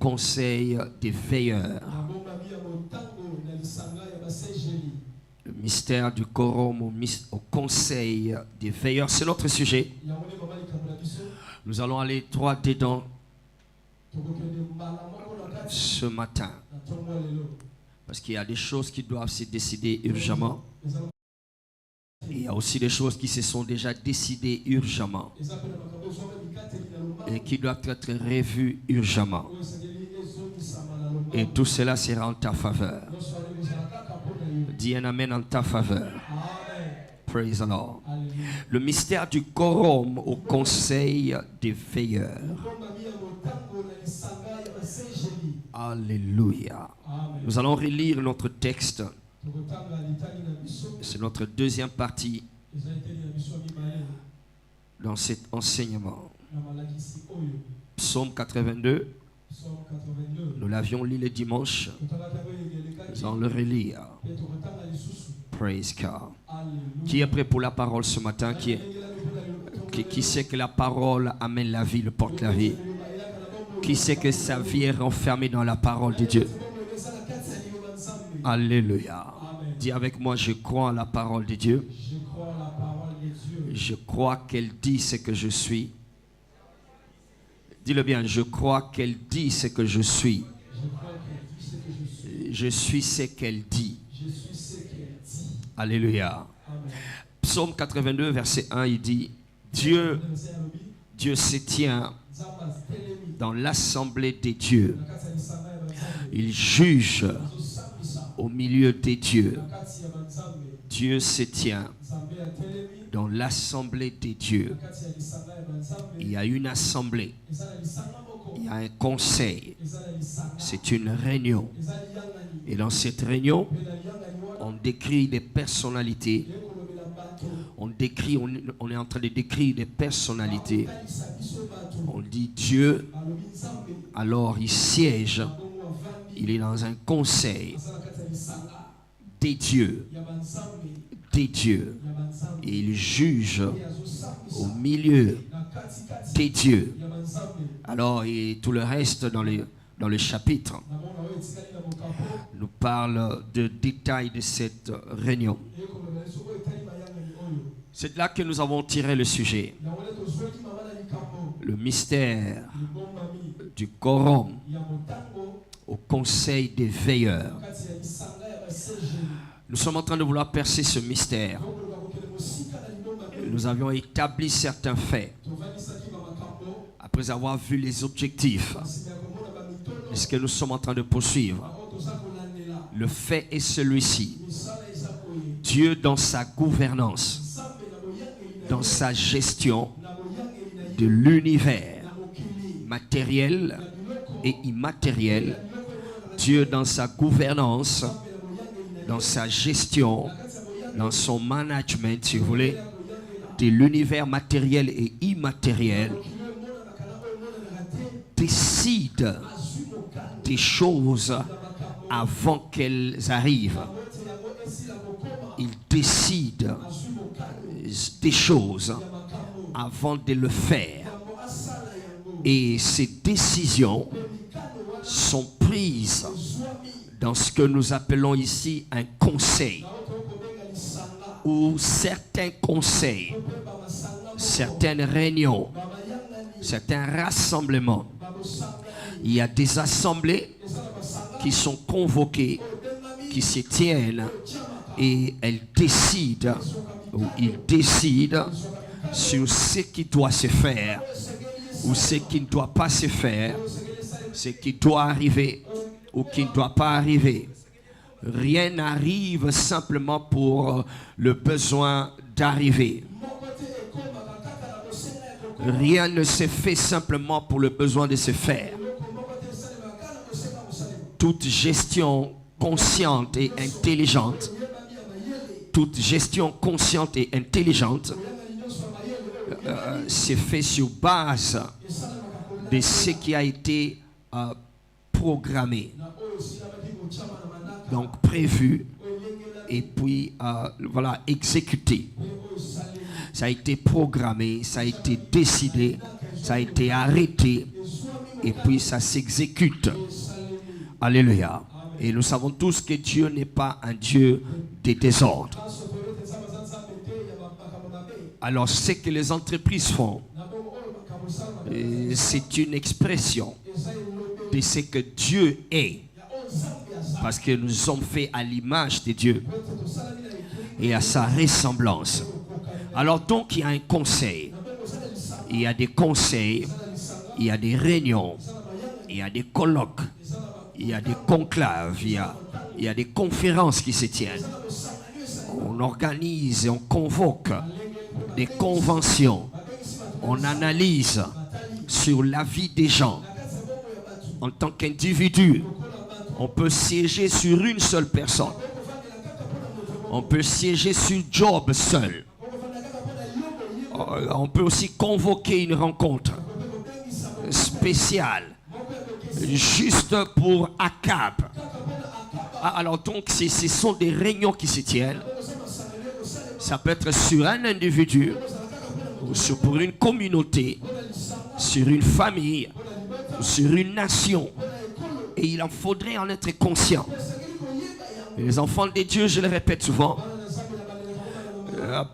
conseil des veilleurs. Le mystère du quorum au conseil des veilleurs, c'est notre sujet. Nous allons aller droit dedans ce matin. Parce qu'il y a des choses qui doivent se décider urgemment. Et il y a aussi des choses qui se sont déjà décidées urgemment. Et qui doivent être revues urgemment. Et tout cela sera en ta faveur. Dis un amen en ta faveur. Praise the Lord. Le mystère du quorum au conseil des veilleurs. Alléluia. Nous allons relire notre texte. C'est notre deuxième partie dans cet enseignement. Psaume 82. Nous l'avions lu le dimanche. Nous allons le relire. Praise God. Qui est prêt pour la parole ce matin? Qui sait que la parole amène la vie, le porte la vie? Qui sait que sa vie est renfermée dans la parole de Dieu? Alléluia. Dis avec moi, je crois en la parole de Dieu. Je crois qu'elle dit ce que je suis. Dis-le bien, je crois qu'elle dit ce que je suis. Je suis ce qu'elle dit. Alléluia. Psaume 82, verset 1, il dit, Dieu se tient dans l'assemblée des dieux. Il juge au milieu des dieux. Dieu se tient dans l'assemblée des dieux. Il y a une assemblée. Il y a un conseil. C'est une réunion. Et dans cette réunion, on décrit des personnalités. On est en train de décrire des personnalités. On dit Dieu, alors il siège. Il est dans un conseil des dieux. Des dieux. Et il juge au milieu des dieux. Alors, et tout le reste dans le chapitre nous parle de détails de cette réunion. C'est là que nous avons tiré le sujet. Le mystère du quorum au conseil des veilleurs. Nous sommes en train de vouloir percer ce mystère. Nous avions établi certains faits. Après avoir vu les objectifs, ce que nous sommes en train de poursuivre. Le fait est celui-ci. Dieu dans sa gouvernance, dans sa gestion de l'univers matériel et immatériel, Dieu dans sa gouvernance, dans sa gestion, dans son management, si vous voulez, de l'univers matériel et immatériel, décide des choses avant qu'elles arrivent. Il décide des choses avant de le faire. Et ces décisions sont prises dans ce que nous appelons ici un conseil. Ou certains conseils, certaines réunions, certains rassemblements. Il y a des assemblées qui sont convoquées, qui se tiennent et elles décident, ou ils décident sur ce qui doit se faire ou ce qui ne doit pas se faire, ce qui doit arriver ou qui ne doit pas arriver. Rien n'arrive simplement pour le besoin d'arriver. Rien ne se fait simplement pour le besoin de se faire. Toute gestion consciente et intelligente, toute gestion consciente et intelligente c'est fait sur base de ce qui a été programmé, donc prévu et puis voilà, exécuté. Ça a été programmé, ça a été décidé, ça a été arrêté et puis ça s'exécute. Alléluia. Et nous savons tous que Dieu n'est pas un Dieu des désordres. Alors ce que les entreprises font, c'est une expression de ce que Dieu est. Parce que nous sommes faits à l'image de Dieu et à sa ressemblance. Alors donc il y a un conseil. Il y a des conseils, il y a des réunions, il y a des colloques, il y a des conclaves, il y a des conférences qui se tiennent. On organise et on convoque des conventions. On analyse sur la vie des gens. En tant qu'individu, on peut siéger sur une seule personne. On peut siéger sur Job seul. On peut aussi convoquer une rencontre spéciale juste pour Akab. Alors donc, ce sont des réunions qui se tiennent. Ça peut être sur un individu, ou pour une communauté, sur une famille, sur une nation. Et il en faudrait en être conscient. Et les enfants de Dieu, je le répète souvent,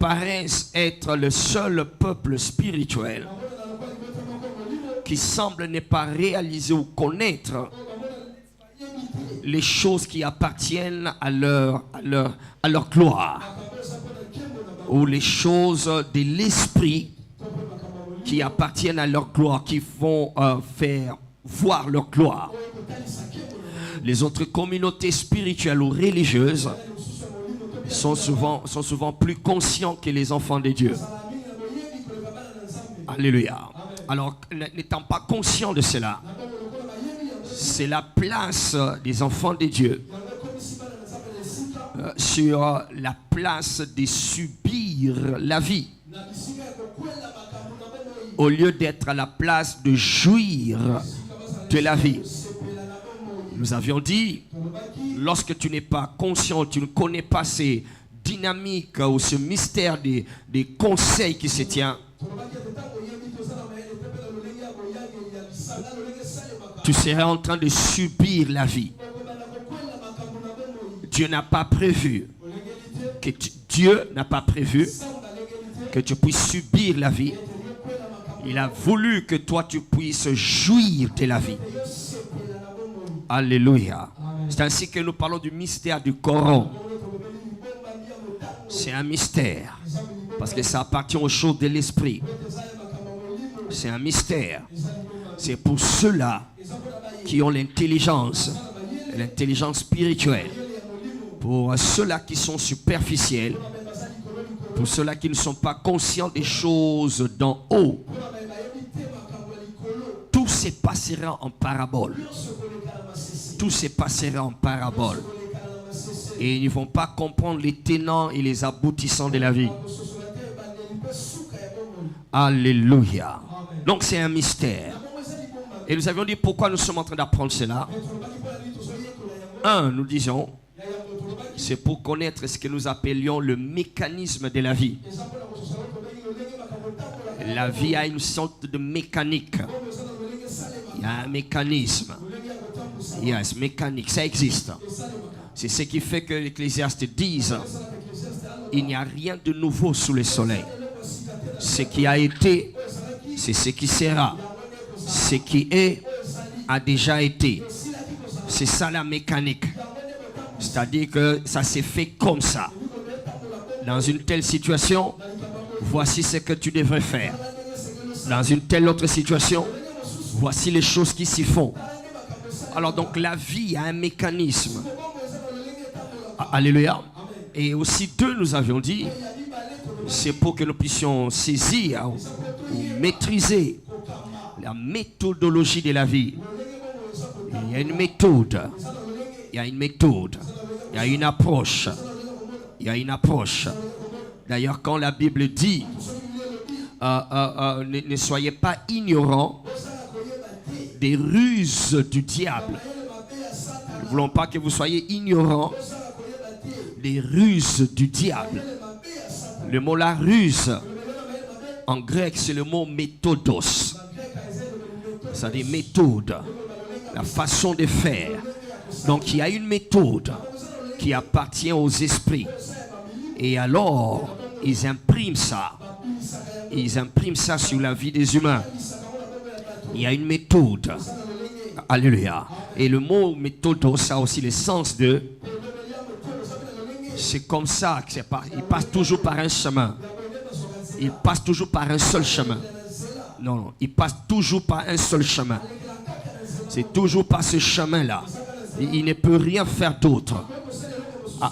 paraissent être le seul peuple spirituel qui semble ne pas réaliser ou connaître les choses qui appartiennent à leur gloire, ou les choses de l'esprit qui appartiennent à leur gloire, qui vont faire voir leur gloire. Les autres communautés spirituelles ou religieuses sont souvent plus conscients que les enfants de Dieu. Alléluia. Alors, n'étant pas conscients de cela, c'est la place des enfants de Dieu sur la place de subir la vie, au lieu d'être à la place de jouir de la vie. Nous avions dit, lorsque tu n'es pas conscient, tu ne connais pas ces dynamiques ou ce mystère des conseils qui se tient, tu serais en train de subir la vie. Dieu n'a pas prévu que tu puisses subir la vie. Il a voulu que toi tu puisses jouir de la vie. Alléluia. C'est ainsi que nous parlons du mystère du Coran. C'est un mystère parce que ça appartient aux choses de l'esprit. C'est un mystère. C'est pour ceux-là qui ont l'intelligence spirituelle. Pour ceux-là qui sont superficiels, pour ceux-là qui ne sont pas conscients des choses d'en haut, tout se passera en parabole. Tout se passera en parabole. Et ils ne vont pas comprendre les tenants et les aboutissants de la vie. Alléluia. Donc c'est un mystère. Et nous avions dit pourquoi nous sommes en train d'apprendre cela. Nous disons, c'est pour connaître ce que nous appelions le mécanisme de la vie. La vie a une sorte de mécanique. Il y a un mécanisme. Yes, mécanique, ça existe. C'est ce qui fait que l'Ecclésiaste dise, il n'y a rien de nouveau sous le soleil. Ce qui a été, c'est ce qui sera. Ce qui est, a déjà été. C'est ça la mécanique. C'est-à-dire que ça s'est fait comme ça. Dans une telle situation, voici ce que tu devrais faire. Dans une telle autre situation, voici les choses qui s'y font. Alors donc la vie a un mécanisme. Alléluia. Et aussi nous avions dit, c'est pour que nous puissions saisir ou maîtriser la méthodologie de la vie. Il y a une méthode. Il y a une méthode. Il y a une approche. Il y a une approche. D'ailleurs, quand la Bible dit ne soyez pas ignorants des ruses du diable. Nous ne voulons pas que vous soyez ignorants des ruses du diable. Le mot la ruse, en grec, c'est le mot méthodos. Ça dit méthode, la façon de faire. Donc il y a une méthode qui appartient aux esprits. Et alors, ils impriment ça. Ils impriment ça sur la vie des humains. Il y a une méthode. Alléluia. Et le mot méthode, ça a aussi le sens de... C'est comme ça que il passe toujours par un chemin. Il passe toujours par un seul chemin. Non, il passe toujours par un seul chemin. C'est toujours par ce chemin-là. Il ne peut rien faire d'autre.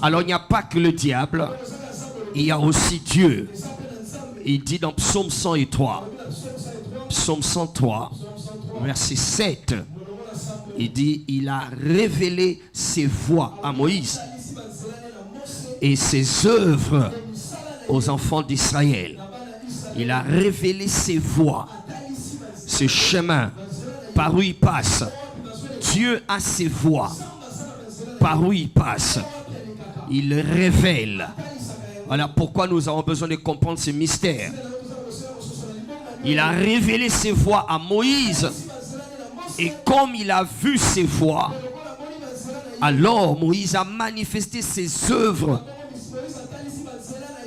Alors il n'y a pas que le diable. Il y a aussi Dieu. Il dit dans Psaume 103. Psaume 103, verset 7. Il dit, il a révélé ses voies à Moïse et ses œuvres aux enfants d'Israël. Il a révélé ses voies, ce chemin par où il passe. Dieu a ses voies par où il passe. Il le révèle. Voilà pourquoi nous avons besoin de comprendre ce mystère. Il a révélé ses voies à Moïse. Et comme il a vu ses voies, alors Moïse a manifesté ses œuvres.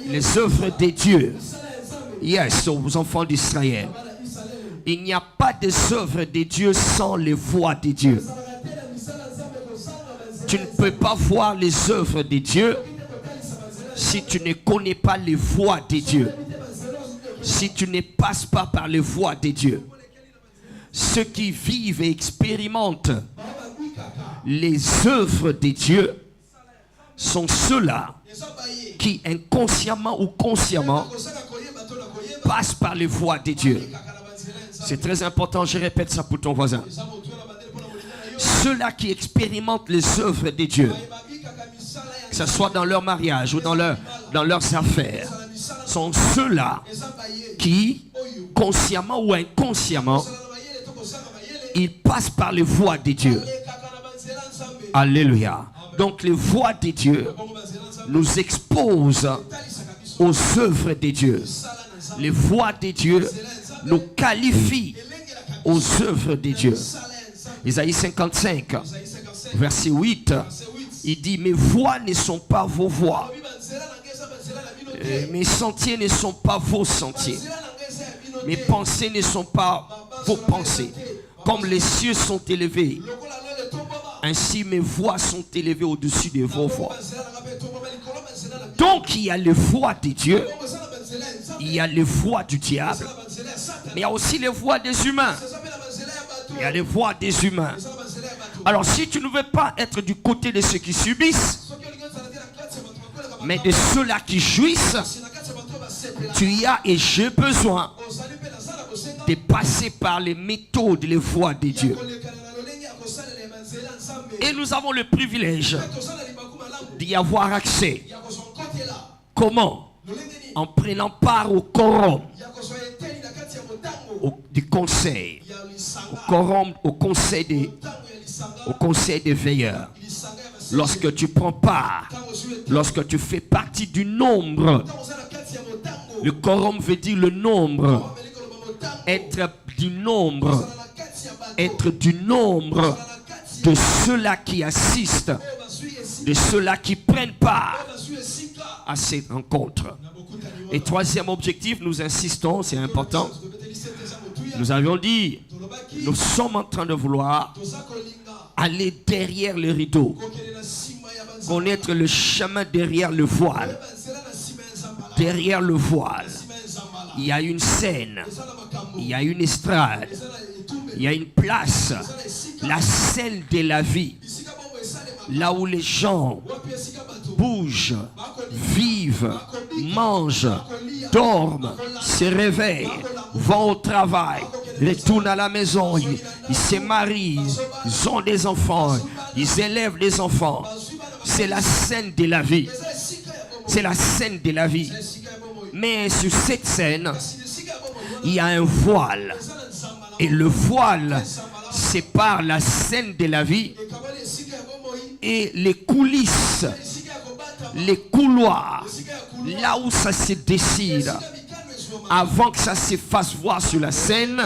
Les œuvres de Dieu. Yes, aux enfants d'Israël. Il n'y a pas des œuvres de Dieu sans les voies de Dieu. Tu ne peux pas voir les œuvres de Dieu si tu ne connais pas les voies de Dieu. Si tu ne passes pas par les voies de Dieu. Ceux qui vivent et expérimentent les œuvres de Dieu sont ceux-là qui inconsciemment ou consciemment passent par les voies de Dieu. C'est très important, je répète ça pour ton voisin. Ceux-là qui expérimentent les œuvres de Dieu, que ce soit dans leur mariage ou dans leurs affaires, sont ceux-là qui, consciemment ou inconsciemment, ils passent par les voies de Dieu. Alléluia. Donc les voies de Dieu nous exposent aux œuvres de Dieu. Les voies de Dieu nous qualifient aux œuvres de Dieu. Isaïe 55, verset 8, il dit, mes voies ne sont pas vos voies. Mes sentiers ne sont pas vos sentiers. Mes pensées ne sont pas vos pensées. Comme les cieux sont élevés, ainsi mes voix sont élevées au-dessus de vos voix. Donc il y a les voix de Dieu, il y a les voix du diable, mais il y a aussi les voix des humains. Il y a les voix des humains. Alors si tu ne veux pas être du côté de ceux qui subissent, mais de ceux-là qui jouissent, tu as et j'ai besoin de passer par les méthodes, les voies de Dieu. Et nous avons le privilège d'y avoir accès. Comment? En prenant part au quorum du conseil. Au conseil des veilleurs. Lorsque tu prends part, lorsque tu fais partie du nombre, le quorum veut dire le nombre. Être du nombre de ceux-là qui assistent, de ceux-là qui prennent part à cette rencontre. Et troisième objectif, nous insistons, c'est important. Nous avions dit, nous sommes en train de vouloir aller derrière le rideau, connaître le chemin derrière le voile. Derrière le voile, il y a une scène, il y a une estrade, il y a une place, la scène de la vie, là où les gens bougent, vivent, mangent, dorment, se réveillent, vont au travail, retournent à la maison, ils se marient, ils ont des enfants, ils élèvent des enfants. C'est la scène de la vie. C'est la scène de la vie. Mais sur cette scène, il y a un voile. Et le voile sépare la scène de la vie et les coulisses, les couloirs, là où ça se décide. Avant que ça se fasse voir sur la scène,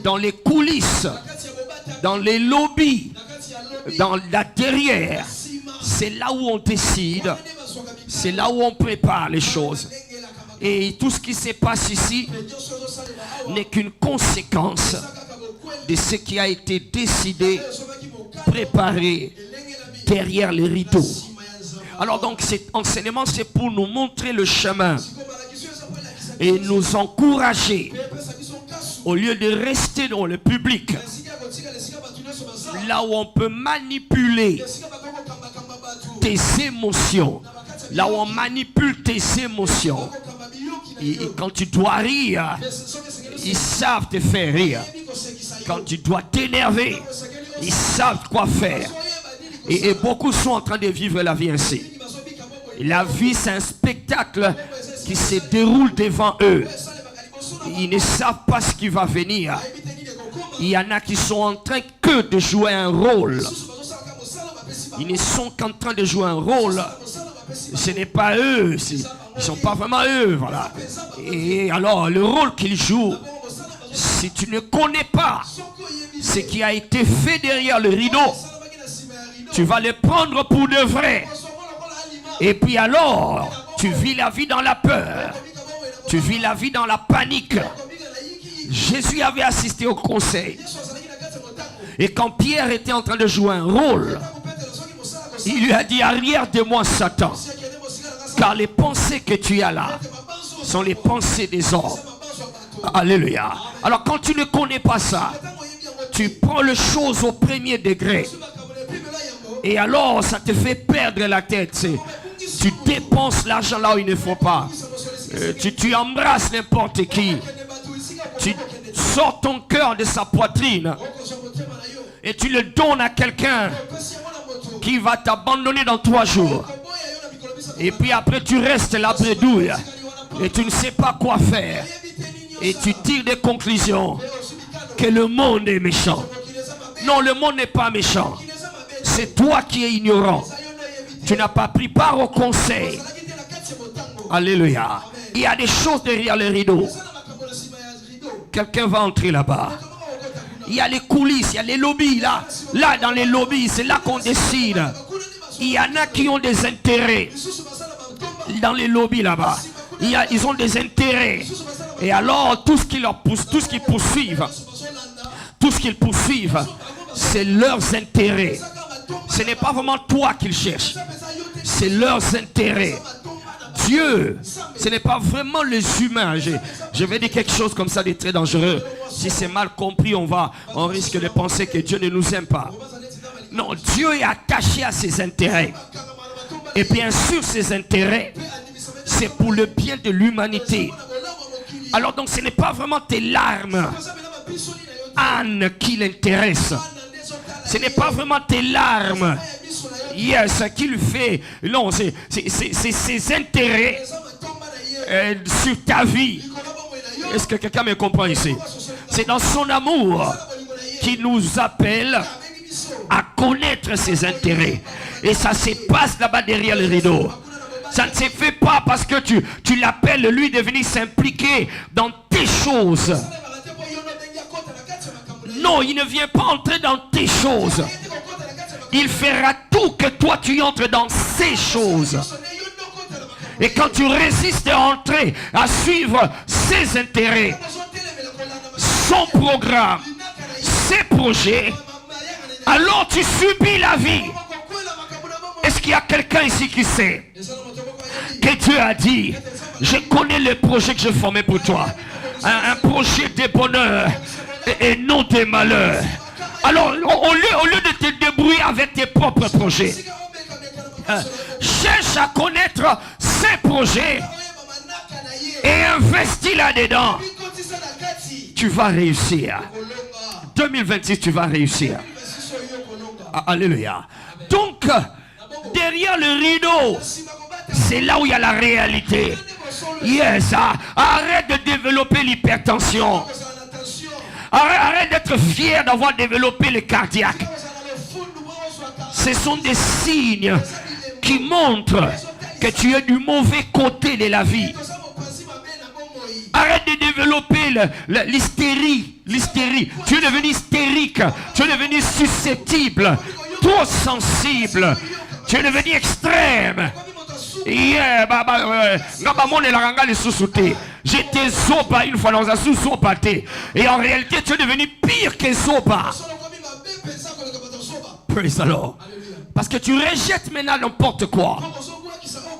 dans les coulisses, dans les lobbies, dans la derrière. C'est là où on décide, c'est là où on prépare les choses. Et tout ce qui se passe ici n'est qu'une conséquence de ce qui a été décidé, préparé derrière les rideaux. Alors donc cet enseignement, c'est pour nous montrer le chemin et nous encourager, au lieu de rester dans le public, là où on peut manipuler tes émotions, là où on manipule tes émotions. Et quand tu dois rire, ils savent te faire rire. Quand tu dois t'énerver, ils savent quoi faire. Et beaucoup sont en train de vivre la vie ainsi. Et la vie, c'est un spectacle qui se déroule devant eux. Ils ne savent pas ce qui va venir. Il y en a qui sont en train que de jouer un rôle. Ils ne sont qu'en train de jouer un rôle. Ce n'est pas eux. Ils ne sont pas vraiment eux. Voilà. Et alors, le rôle qu'ils jouent, si tu ne connais pas ce qui a été fait derrière le rideau, tu vas le prendre pour de vrai. Et puis alors, tu vis la vie dans la peur. Tu vis la vie dans la panique. Jésus avait assisté au conseil. Et quand Pierre était en train de jouer un rôle, il lui a dit: arrière de moi, Satan. Car les pensées que tu as là sont les pensées des hommes. Alléluia. Alors quand tu ne connais pas ça, tu prends les choses au premier degré. Et alors ça te fait perdre la tête. Tu dépenses l'argent là où il ne faut pas. Tu embrasses n'importe qui. Tu sors ton cœur de sa poitrine et tu le donnes à quelqu'un qui va t'abandonner dans 3 jours. Et puis après tu restes la bredouille et tu ne sais pas quoi faire. Et tu tires des conclusions que le monde est méchant. Non, le monde n'est pas méchant. C'est toi qui es ignorant. Tu n'as pas pris part au conseil. Alléluia. Il y a des choses derrière les rideaux. Quelqu'un va entrer là-bas. Il y a les coulisses, il y a les lobbies là. Là dans les lobbies, c'est là qu'on décide. Il y en a qui ont des intérêts. Dans les lobbies là-bas, ils ont des intérêts. Et alors tout ce qui leur pousse, tout ce qu'ils poursuivent, c'est leurs intérêts. Ce n'est pas vraiment toi qu'ils cherchent. C'est leurs intérêts. Dieu, ce n'est pas vraiment les humains. Je vais dire quelque chose comme ça de très dangereux. Si c'est mal compris, on risque de penser que Dieu ne nous aime pas. Non, Dieu est attaché à ses intérêts. Et bien sûr, ses intérêts, c'est pour le bien de l'humanité. Alors donc, ce n'est pas vraiment tes larmes, Anne, qui l'intéresse. Ce n'est pas vraiment tes larmes, yes, qui le fait. Non, c'est ses intérêts sur ta vie. Est-ce que quelqu'un me comprend ici? C'est dans son amour qui nous appelle à connaître ses intérêts. Et ça se passe là-bas derrière le rideau. Ça ne se fait pas parce que tu l'appelles lui de venir s'impliquer dans tes choses. Non, il ne vient pas entrer dans tes choses. Il fera tout que toi tu entres dans ces choses. Et quand tu résistes à entrer, à suivre ses intérêts, son programme, ses projets, alors tu subis la vie. Est-ce qu'il y a quelqu'un ici qui sait que Dieu a dit: je connais le projet que je formais pour toi, un projet de bonheur et non de malheur. Alors au lieu de te débrouiller avec tes propres projets, cherche à connaître ses projets et investis là-dedans. Tu vas réussir. 2026, tu vas réussir. Alléluia. Donc derrière le rideau, c'est là où il y a la réalité. Yes, arrête de développer l'hypertension. Arrête d'être fier d'avoir développé le cardiaque. Ce sont des signes qui montrent que tu es du mauvais côté de la vie. Arrête de développer l'hystérie. l'hystérie. Tu es devenu hystérique. Tu es devenu susceptible. Trop sensible. Tu es devenu extrême. Yeah, j'étais Zoba une fois dans un sous-Zoba. Et en réalité, tu es devenu pire que Zoba. Praise the Lord. Parce que tu rejettes maintenant n'importe quoi.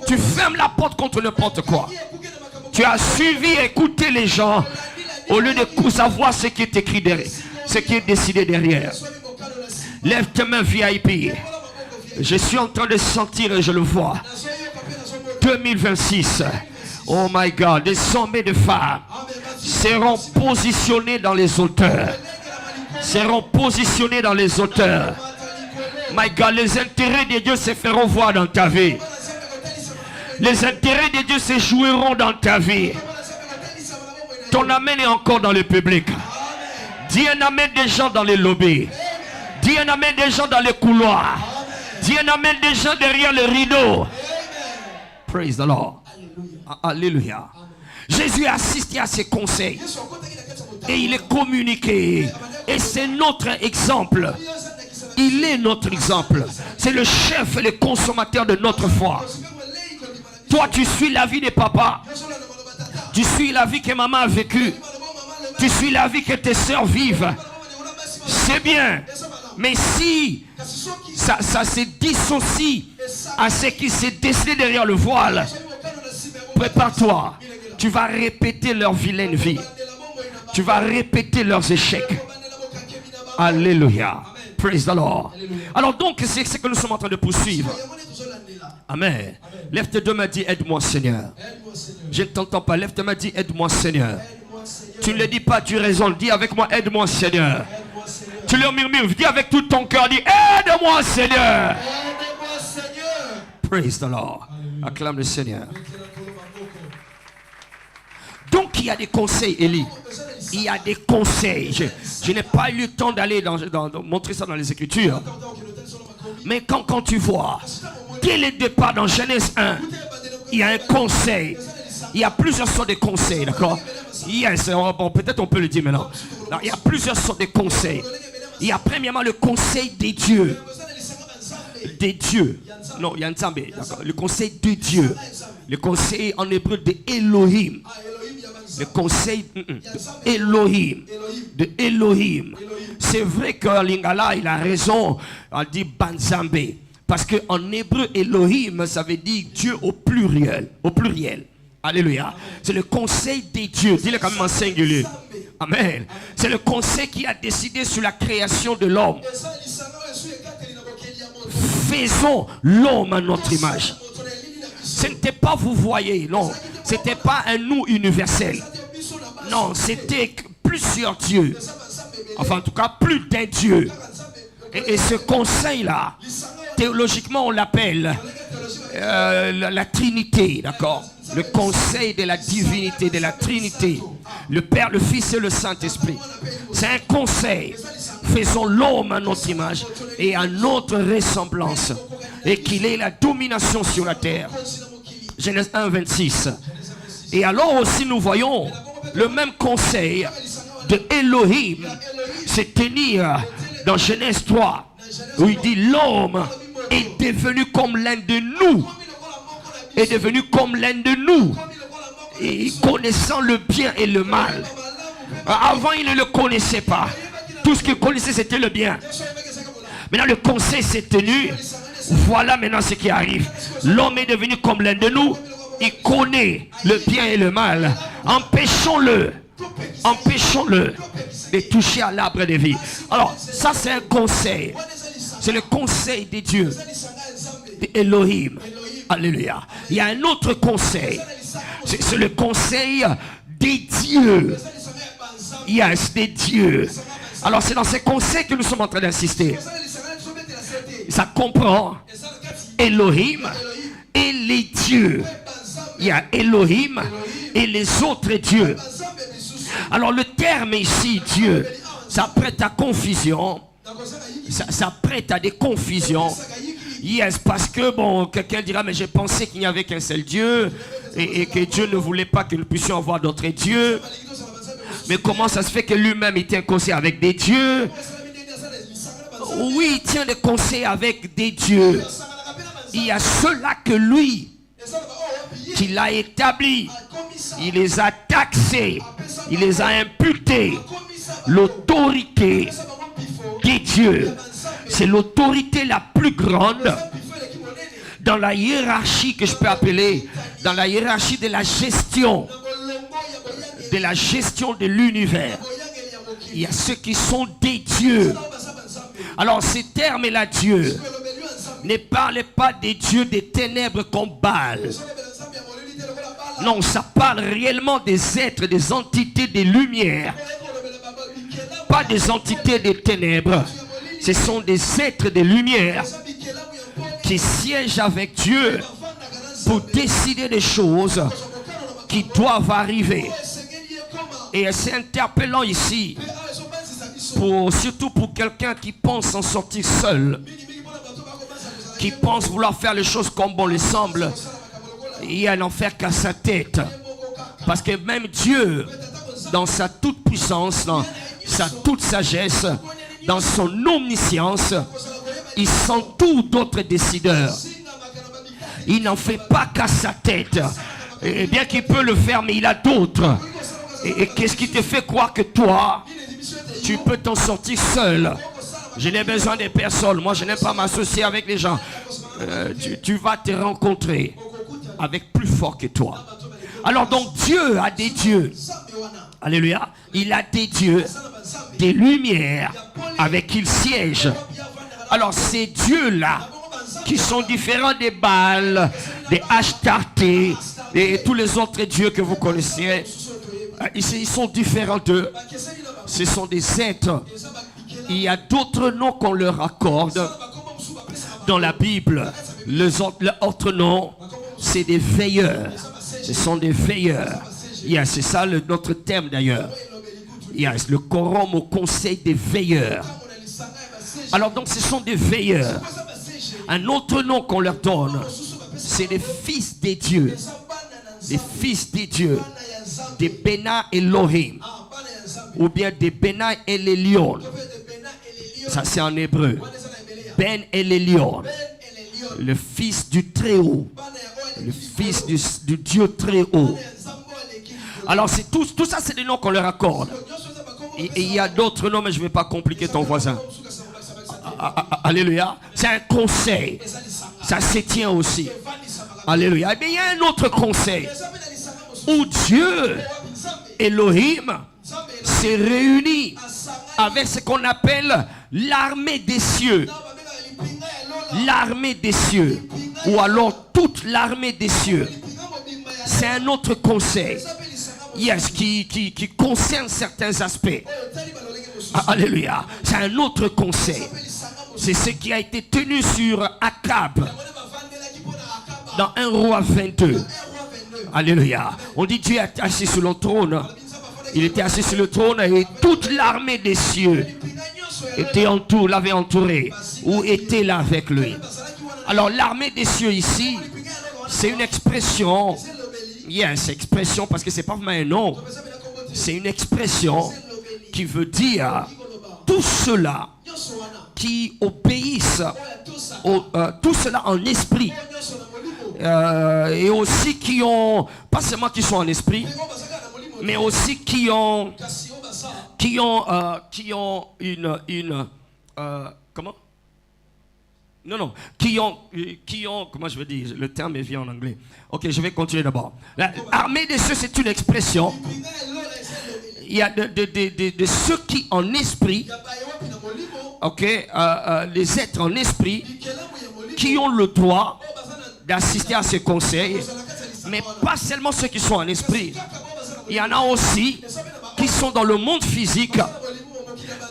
Tu fermes la porte contre n'importe quoi. Tu as suivi et écouté les gens au lieu de savoir ce qui est écrit derrière, ce qui est décidé derrière. Lève tes mains VIP. Je suis en train de sentir et je le vois. 2026. Oh my God. Des sommets de femmes seront positionnés dans les auteurs. Seront positionnés dans les auteurs. My God, les intérêts de Dieu se feront voir dans ta vie. Les intérêts de Dieu se joueront dans ta vie. Ton amen est encore dans le public. Dis un amen des gens dans les lobbies. Dis un amen des gens dans les couloirs. Dis un amen des gens derrière le rideau. Praise the Lord. Alléluia. Jésus a assisté à ses conseils. Et il est communiqué. Et c'est notre exemple. Il est notre exemple. C'est le chef et le consommateur de notre foi. Toi, tu suis la vie de papa. Tu suis la vie que maman a vécue. Tu suis la vie que tes soeurs vivent. C'est bien. Mais si ça se dissocie à ce qui s'est décidé derrière le voile, prépare-toi. Tu vas répéter leur vilaine vie. Tu vas répéter leurs échecs. Alléluia. Praise the Lord. Alors donc, c'est ce que nous sommes en train de poursuivre. Amen. Lève tes deux mains, dis aide-moi Seigneur. Je ne t'entends pas. Lève tes mains, dis aide-moi Seigneur. Tu ne le dis pas, tu raisonnes. Dis avec moi, aide-moi Seigneur. Tu leur murmures, dis avec tout ton cœur, dis aide-moi Seigneur. Praise the Lord. Acclame le Seigneur. Donc il y a des conseils, Élie. Il y a des conseils. Je n'ai pas eu le temps d'aller montrer ça dans les Écritures. Mais quand tu vois, dès le départ dans Genèse 1, il y a un conseil. Il y a plusieurs sortes de conseils, d'accord? Bon, peut-être on peut le dire maintenant. Alors, il y a plusieurs sortes de conseils. Il y a premièrement le conseil des dieux. Des dieux. Non, il y a un Zambé, d'accord? Le conseil de Dieu. Le conseil en hébreu de Elohim. Le conseil de Elohim. De Elohim. C'est vrai que Lingala, il a raison. On dit Banzambé. Parce qu'en hébreu, Elohim, ça veut dire Dieu au pluriel. Au pluriel. Alléluia. C'est le conseil des dieux. Dis-le quand même en singulier. Amen. C'est le conseil qui a décidé sur la création de l'homme. Faisons l'homme à notre image. Ce n'était pas vous voyez, non. Ce n'était pas un nous universel. Non, c'était plusieurs dieux. Enfin, en tout cas, plus d'un Dieu. Et ce conseil-là, théologiquement, on l'appelle la Trinité, d'accord? Le conseil de la divinité, de la Trinité. Le Père, le Fils et le Saint-Esprit. C'est un conseil. Faisons l'homme à notre image et à notre ressemblance. Et qu'il ait la domination sur la terre. Genèse 1, 26. Et alors aussi nous voyons le même conseil de Elohim se tenir dans Genèse 3. Où il dit l'homme est devenu comme l'un de nous. Est devenu comme l'un de nous. Et connaissant le bien et le mal. Avant il ne le connaissait pas. Tout ce qu'il connaissait c'était le bien. Maintenant le conseil s'est tenu. Voilà maintenant ce qui arrive. L'homme est devenu comme l'un de nous. Il connaît le bien et le mal. Empêchons-le. Empêchons-le de toucher à l'arbre de vie. Alors ça c'est un conseil. C'est le conseil des dieux. Elohim. Alléluia. Il y a un autre conseil. C'est le conseil des dieux. Yes, des dieux. Alors c'est dans ces conseils que nous sommes en train d'insister. Ça comprend Elohim et les dieux. Il y a Elohim et les autres dieux. Alors le terme ici, Dieu, ça prête à confusion. Ça prête à des confusions. Yes, parce que bon, quelqu'un dira, mais j'ai pensé qu'il n'y avait qu'un seul Dieu et que Dieu ne voulait pas que nous puissions avoir d'autres dieux. Mais comment ça se fait que lui-même il tient conseil avec des dieux? Oui, il tient des conseils avec des dieux. Il y a ceux-là que lui, qui l'a établi, il les a taxés, il les a imputés. L'autorité des dieux, c'est l'autorité la plus grande dans la hiérarchie que je peux appeler, dans la hiérarchie de la gestion de l'univers. Il y a ceux qui sont des dieux. Alors ces termes-là, Dieu, ne parlez pas des dieux des ténèbres comme Baal. Non, ça parle réellement des êtres, des entités des lumières. Pas des entités des ténèbres. Ce sont des êtres des lumières qui siègent avec Dieu pour décider des choses qui doivent arriver. Et c'est interpellant ici, surtout pour quelqu'un qui pense s'en sortir seul, qui pense vouloir faire les choses comme bon lui semble, et à n'en faire qu'à sa tête. Parce que même Dieu, dans sa toute puissance, dans sa toute sagesse, dans son omniscience, il s'entoure d'autres décideurs. Il n'en fait pas qu'à sa tête. Et bien qu'il peut le faire, mais il a d'autres. Et qu'est-ce qui te fait croire que toi, tu peux t'en sortir seul? Je n'ai besoin de personne. Moi, je n'aime pas m'associer avec les gens. Tu vas te rencontrer avec plus fort que toi. Alors donc, Dieu a des dieux. Alléluia. Il a des dieux, des lumières avec qui il siège. Alors, ces dieux-là, qui sont différents des Baal, des Ashtarté et tous les autres dieux que vous connaissez, ils sont différents d'eux. Ce sont des êtres. Il y a d'autres noms qu'on leur accorde dans la Bible. Les autres noms, c'est des veilleurs. Ce sont des veilleurs. C'est ça notre thème d'ailleurs. Le quorum au conseil des veilleurs. Alors donc ce sont des veilleurs. Un autre nom qu'on leur donne, c'est les fils des dieux. Les fils des dieux. Des Bena Elohim. Ou bien des Bena Elelion. Ça c'est en hébreu. Ben Elelion. Le fils du Très-Haut. Le fils du Dieu Très-Haut. Alors c'est tout ça, c'est des noms qu'on leur accorde. Et il y a d'autres noms, mais je ne vais pas compliquer ton voisin. Alléluia. C'est un conseil. Ça se tient aussi. Alléluia. Et bien il y a un autre conseil où Dieu, Elohim, s'est réuni avec ce qu'on appelle l'armée des cieux. L'armée des cieux. Ou alors toute l'armée des cieux. C'est un autre conseil. Qui concerne certains aspects. Alléluia. C'est un autre conseil. C'est ce qui a été tenu sur Akab dans 1 Roi 22. Alléluia. On dit Dieu est assis sur le trône. Il était assis sur le trône et toute l'armée des cieux l'avait entouré ou était là avec lui. Alors l'armée des cieux ici, c'est une expression. Expression parce que c'est pas vraiment un nom. C'est une expression qui veut dire tous ceux-là qui obéissent, tous ceux-là en esprit. Et aussi qui ont, pas seulement qui sont en esprit, mais aussi qui ont une comment? Non, qui ont, comment je veux dire, le terme vient en anglais. Ok, je vais continuer d'abord. L'armée des cieux, c'est une expression. Il y a de ceux qui en esprit, les êtres en esprit, qui ont le droit d'assister à ces conseils, mais pas seulement ceux qui sont en esprit. Il y en a aussi qui sont dans le monde physique,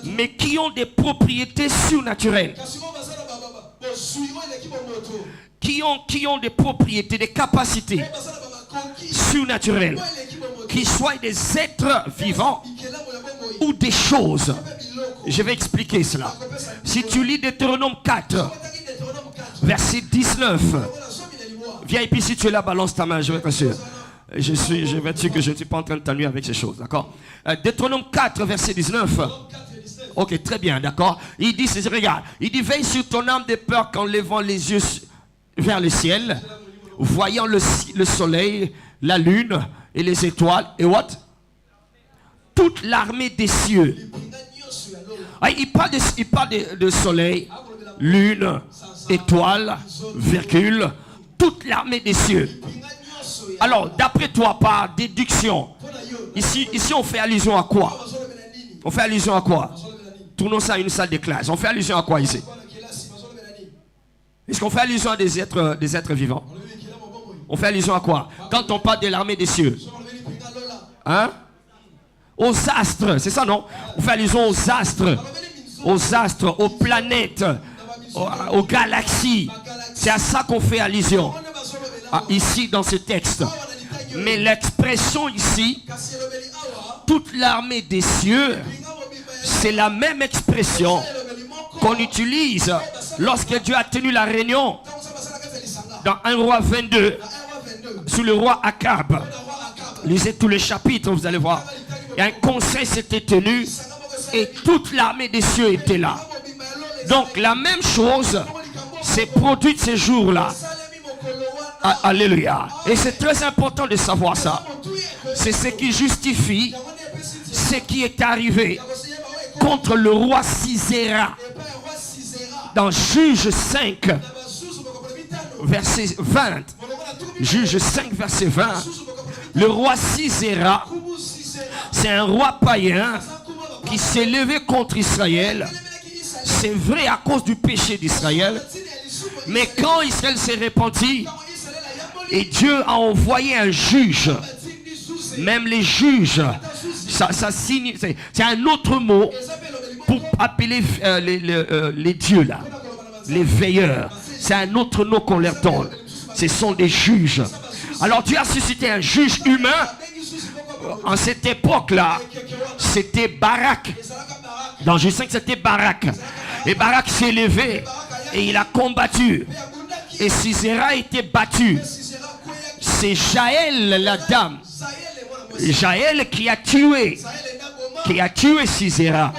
mais qui ont des propriétés surnaturelles. Qui ont des propriétés, des capacités surnaturelles, qui soient des êtres vivants ou des choses. Je vais expliquer cela. Si tu lis Deutéronome 4, verset 19, viens et puis si tu es là, balance ta main, je vais t'assurer. Je vais être sûr que je ne suis pas en train de t'ennuyer avec ces choses, d'accord? Deutéronome 4, verset 19. Ok, très bien, d'accord. Il dit, regarde, il dit, veille sur ton âme de peur qu'en levant les yeux vers le ciel, voyant le soleil, la lune et les étoiles, et what? Toute l'armée des cieux. Ah, il parle de soleil, lune, étoile, virgule, toute l'armée des cieux. Alors, d'après toi, par déduction, ici on fait allusion à quoi? On fait allusion à quoi? Tournons ça à une salle de classe. On fait allusion à quoi ici? Est-ce qu'on fait allusion à des êtres vivants? On fait allusion à quoi? Quand on parle de l'armée des cieux. Hein? Aux astres, c'est ça non? On fait allusion aux astres, aux planètes, aux galaxies. C'est à ça qu'on fait allusion. Ici dans ce texte. Mais l'expression ici, toute l'armée des cieux, c'est la même expression qu'on utilise lorsque Dieu a tenu la réunion dans 1 roi 22 sous le roi Akab. Lisez tous les chapitres, vous allez voir. Et un conseil s'était tenu et toute l'armée des cieux était là. Donc la même chose s'est produite ces jours-là. Alléluia. Et c'est très important de savoir ça. C'est ce qui justifie ce qui est arrivé contre le roi Sisera. Dans Juge 5, verset 20. Juge 5, verset 20. Le roi Sisera, c'est un roi païen qui s'est levé contre Israël. C'est vrai à cause du péché d'Israël. Mais quand Israël s'est repenti, et Dieu a envoyé un juge, même les juges, ça signe, c'est un autre mot pour appeler les dieux là, les veilleurs. C'est un autre nom qu'on leur donne. Ce sont des juges. Alors Dieu a suscité un juge humain. En cette époque-là, c'était Barak. Dans Juge 5, c'était Barak. Et Barak s'est levé et il a combattu. Et Sisera a été battu. C'est Jaël, la dame. Jaël qui a tué Sisera.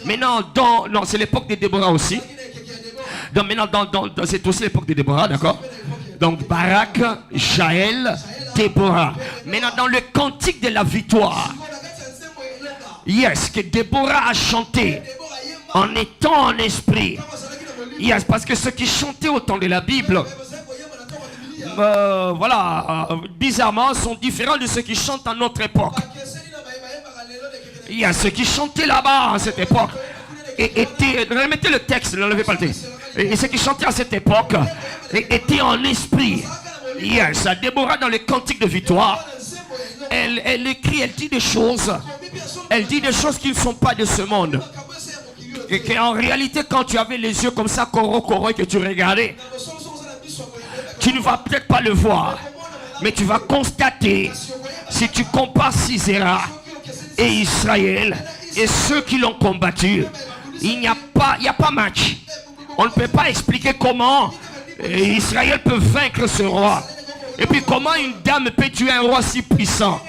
Maintenant, non, c'est l'époque de Déborah aussi. Donc maintenant, c'est aussi l'époque de Déborah, d'accord? Donc Barak, Jaël, Déborah. Maintenant, dans le cantique de la victoire, yes, que Déborah a chanté en étant en esprit. Yes, parce que ceux qui chantaient au temps de la Bible, bizarrement, sont différents de ceux qui chantent à notre époque. Il y a ceux qui chantaient là-bas à cette époque. Remettez le texte, n'enlevez pas le texte. Et ceux qui chantaient à cette époque étaient en esprit. Yes, Déborah dans le cantique de victoire, elle écrit, elle dit des choses. Elle dit des choses qui ne sont pas de ce monde. Et qu'en réalité, quand tu avais les yeux comme ça, coro, et que tu regardais, tu ne vas peut-être pas le voir. Mais tu vas constater, si tu compares Sisera et Israël et ceux qui l'ont combattu, il n'y a pas match. On ne peut pas expliquer comment Israël peut vaincre ce roi. Et puis comment une dame peut tuer un roi si puissant.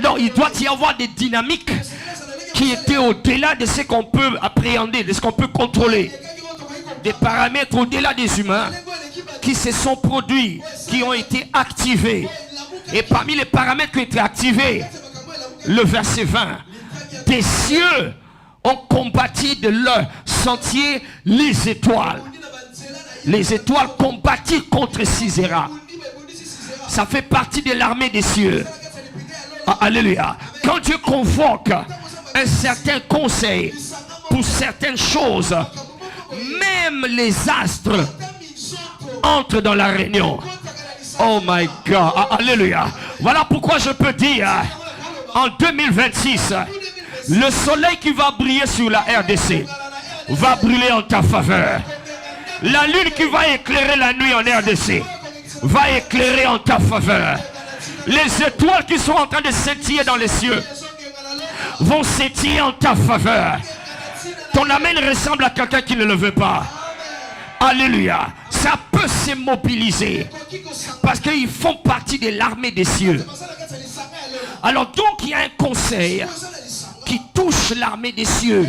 Donc il doit y avoir des dynamiques qui étaient au-delà de ce qu'on peut appréhender, de ce qu'on peut contrôler. Des paramètres au-delà des humains qui se sont produits, qui ont été activés. Et parmi les paramètres qui ont été activés, le verset 20, des cieux ont combattu de leur sentier les étoiles. Les étoiles combattirent contre Sisera. Ça fait partie de l'armée des cieux. Alléluia. Quand Dieu convoque un certain conseil pour certaines choses, même les astres entrent dans la réunion. Oh my God. Alléluia. Voilà pourquoi je peux dire, en 2026, le soleil qui va briller sur la RDC va brûler en ta faveur. La lune qui va éclairer la nuit en RDC va éclairer en ta faveur. Les étoiles qui sont en train de scintiller dans les cieux vont scintiller en ta faveur. Ton amen ressemble à quelqu'un qui ne le veut pas. Alléluia. ça peut se mobiliser. Parce qu'ils font partie de l'armée des cieux. Alors donc il y a un conseil qui touche l'armée des cieux.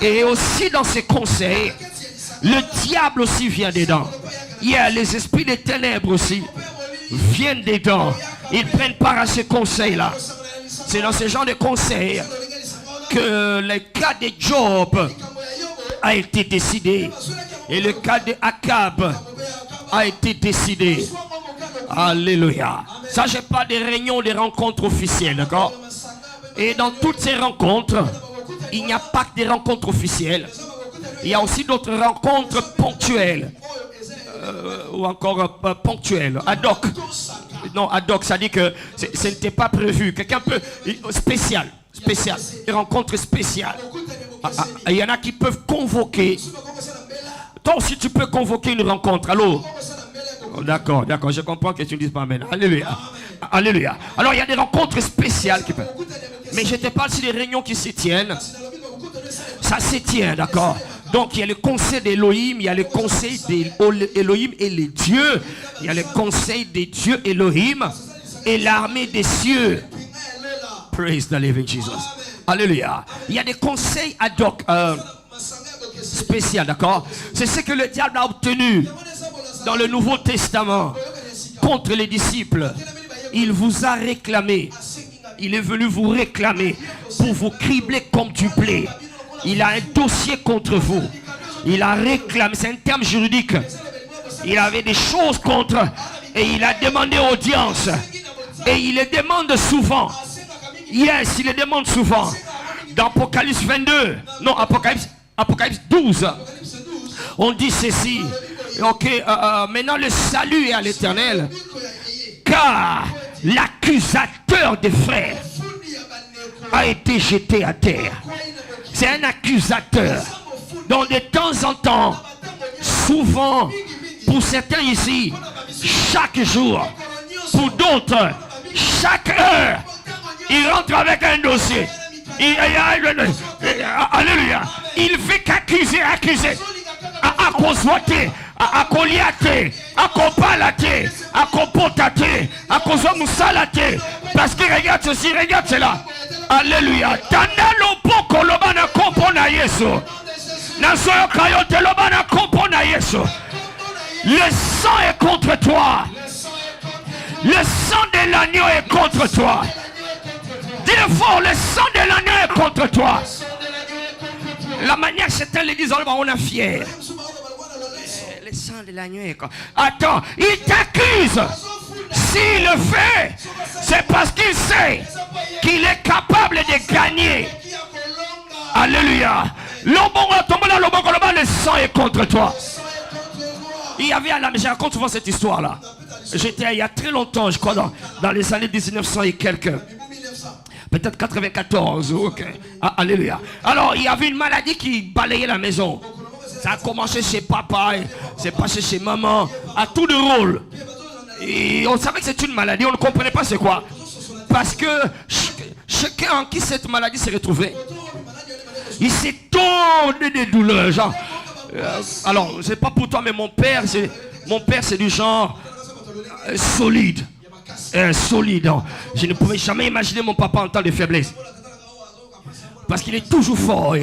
Et aussi dans ces conseils, le diable aussi vient dedans. Il y a les esprits des ténèbres aussi viennent dedans. Ils prennent part à ces conseils-là. C'est dans ce genre de conseils que le cas de Job a été décidé. Et le cas de Akab a été décidé. Alléluia. Ça, je parle des réunions, des rencontres officielles, d'accord? Et dans toutes ces rencontres, il n'y a pas que des rencontres officielles. Il y a aussi d'autres rencontres ponctuelles. Ou encore ponctuelles, ad hoc. Non, ad hoc, ça dit que ce n'était pas prévu. Quelqu'un peut... Spécial. Des rencontres spéciales. Il y en a qui peuvent convoquer. Toi aussi, tu peux convoquer une rencontre. Allô? D'accord, je comprends que tu ne dises pas amen. Alléluia. Alléluia. Alors, il y a des rencontres spéciales qui peuvent... Mais je te parle si des réunions qui se tiennent. Ça se tient, d'accord? Donc il y a le conseil d'Elohim, il y a le conseil d'Elohim et les dieux. Il y a le conseil des dieux Elohim et l'armée des cieux. Praise the living Jesus. Alléluia. Il y a des conseils ad hoc spéciaux, d'accord? C'est ce que le diable a obtenu dans le Nouveau Testament contre les disciples. Il vous a réclamé. Il est venu vous réclamer pour vous cribler comme du blé. Il a un dossier contre vous. Il a réclamé, c'est un terme juridique. Il avait des choses contre et il a demandé audience. Et il les demande souvent. Yes, il les demande souvent. Dans Apocalypse 22, non, Apocalypse 12, on dit ceci. Ok, maintenant le salut est à l'Éternel. Car l'accusateur des frères a été jeté à terre. C'est un accusateur. Donc de temps en temps, souvent, pour certains ici, chaque jour, pour d'autres, chaque heure, il rentre avec un dossier. Alléluia. Il fait qu'accuser. À consoiter, à coliater, à compalater, à compotater, à consommer. Parce que regarde ceci, regarde cela. Alléluia. Tandalo poko lobana kompona Yesu. Nasoyo kayote lobana kompona Yesu. Le sang est contre toi. Le sang de l'agneau est contre toi. Dis-le fort, le sang de l'agneau est contre toi. La manière que certains le disent, on est fiers. Le sang de l'agneau est contre toi. Attends, il t'accuse. S'il le fait, c'est parce qu'il sait qu'il est capable de gagner. Alléluia. Le sang est contre toi. Il y avait à la maison, je raconte souvent cette histoire-là. J'étais il y a très longtemps, je crois, dans les années 1900 et quelques. Peut-être 94, ok. Alléluia. Alors, il y avait une maladie qui balayait la maison. Ça a commencé chez papa, c'est passé chez maman, à tout de rôle. Et on savait que c'est une maladie, on ne comprenait pas c'est quoi. Parce que chacun en qui cette maladie s'est retrouvée, il s'est tourné des douleurs, genre. Alors, c'est pas pour toi, mais mon père, c'est du genre solide. Solide. Je ne pouvais jamais imaginer mon papa en temps de faiblesse. Parce qu'il est toujours fort.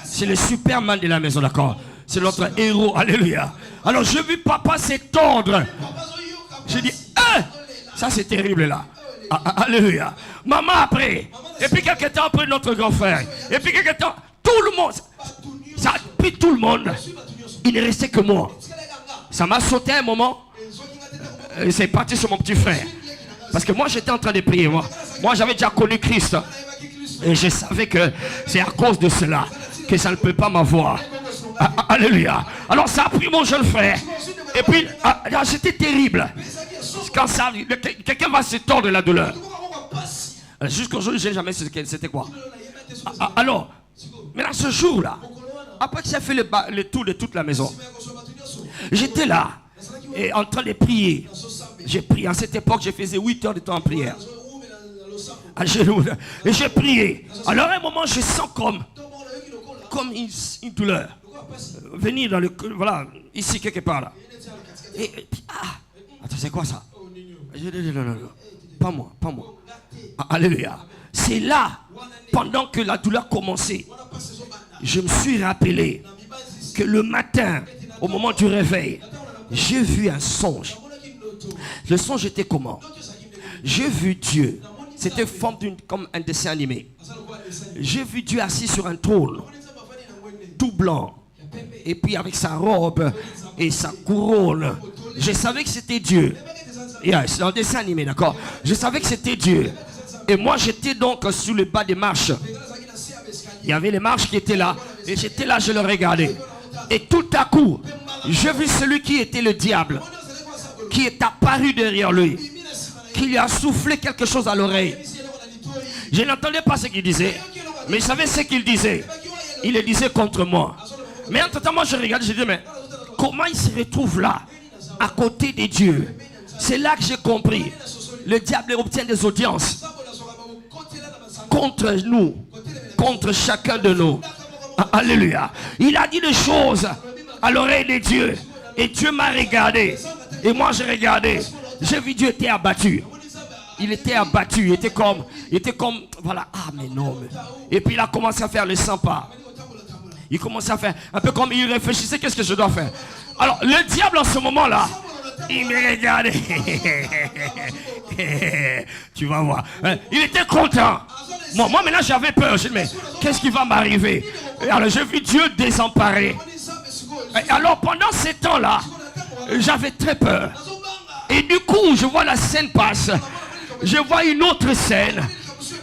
C'est le Superman de la maison, d'accord? C'est notre héros, alléluia. Alors, je vis papa s'étendre. Je dis, ça c'est terrible là. Alléluia. Maman après. Et puis quelques temps après notre grand frère. Et puis quelques temps, tout le monde. Ça a pris tout le monde. Il ne restait que moi. Ça m'a sauté un moment. Et c'est parti sur mon petit frère. Parce que moi j'étais en train de prier. Moi j'avais déjà connu Christ. Et je savais que c'est à cause de cela que ça ne peut pas m'avoir. Alléluia. Alors ça a pris mon jeune frère. Et puis c'était terrible. Quand ça arrive, quelqu'un va se tordre de la douleur. Jusqu'aujourd'hui, je n'ai jamais su c'était quoi. Alors, maintenant ce jour-là, après que j'ai fait le tour de toute la maison, j'étais là, et en train de prier. J'ai prié. À cette époque, je faisais 8 heures de temps en prière. À genoux. Et j'ai prié. Alors à un moment, je sens comme une douleur. Venir dans le... Voilà, ici quelque part là. Attends, c'est quoi ça? Non. Pas moi. Alléluia. C'est là, pendant que la douleur commençait, je me suis rappelé que le matin, au moment du réveil, j'ai vu un songe. Le songe était comment? J'ai vu Dieu. C'était forme comme un dessin animé. J'ai vu Dieu assis sur un trône, tout blanc. Et puis avec sa robe et sa couronne. Je savais que c'était Dieu. C'est un dessin animé, d'accord? Je savais que c'était Dieu. Et moi, j'étais donc sur le bas des marches. Il y avait les marches qui étaient là. Et j'étais là, je le regardais. Et tout à coup, j'ai vu celui qui était le diable, qui est apparu derrière lui, qui lui a soufflé quelque chose à l'oreille. Je n'entendais pas ce qu'il disait, mais je savais ce qu'il disait. Il le disait contre moi. Mais en tout temps, moi, je regardais, je dis, mais comment il se retrouve là, à côté de Dieu? C'est là que j'ai compris. Le diable obtient des audiences contre nous, contre chacun de nous. Alléluia. Il a dit des choses à l'oreille de Dieu. Et Dieu m'a regardé. Et moi j'ai regardé. J'ai vu Dieu était abattu. Il était abattu. Il était comme, voilà. Ah mais non. Et puis il a commencé à faire le 100 pas. Il commençait à faire un peu comme il réfléchissait. Qu'est-ce que je dois faire? Alors le diable en ce moment-là, il me regardait. Tu vas voir. Il était content. Moi maintenant j'avais peur. Je dis mais qu'est-ce qui va m'arriver? Alors j'ai vu Dieu désemparé. Et alors pendant ces temps-là, j'avais très peur. Et du coup je vois la scène passe. Je vois une autre scène.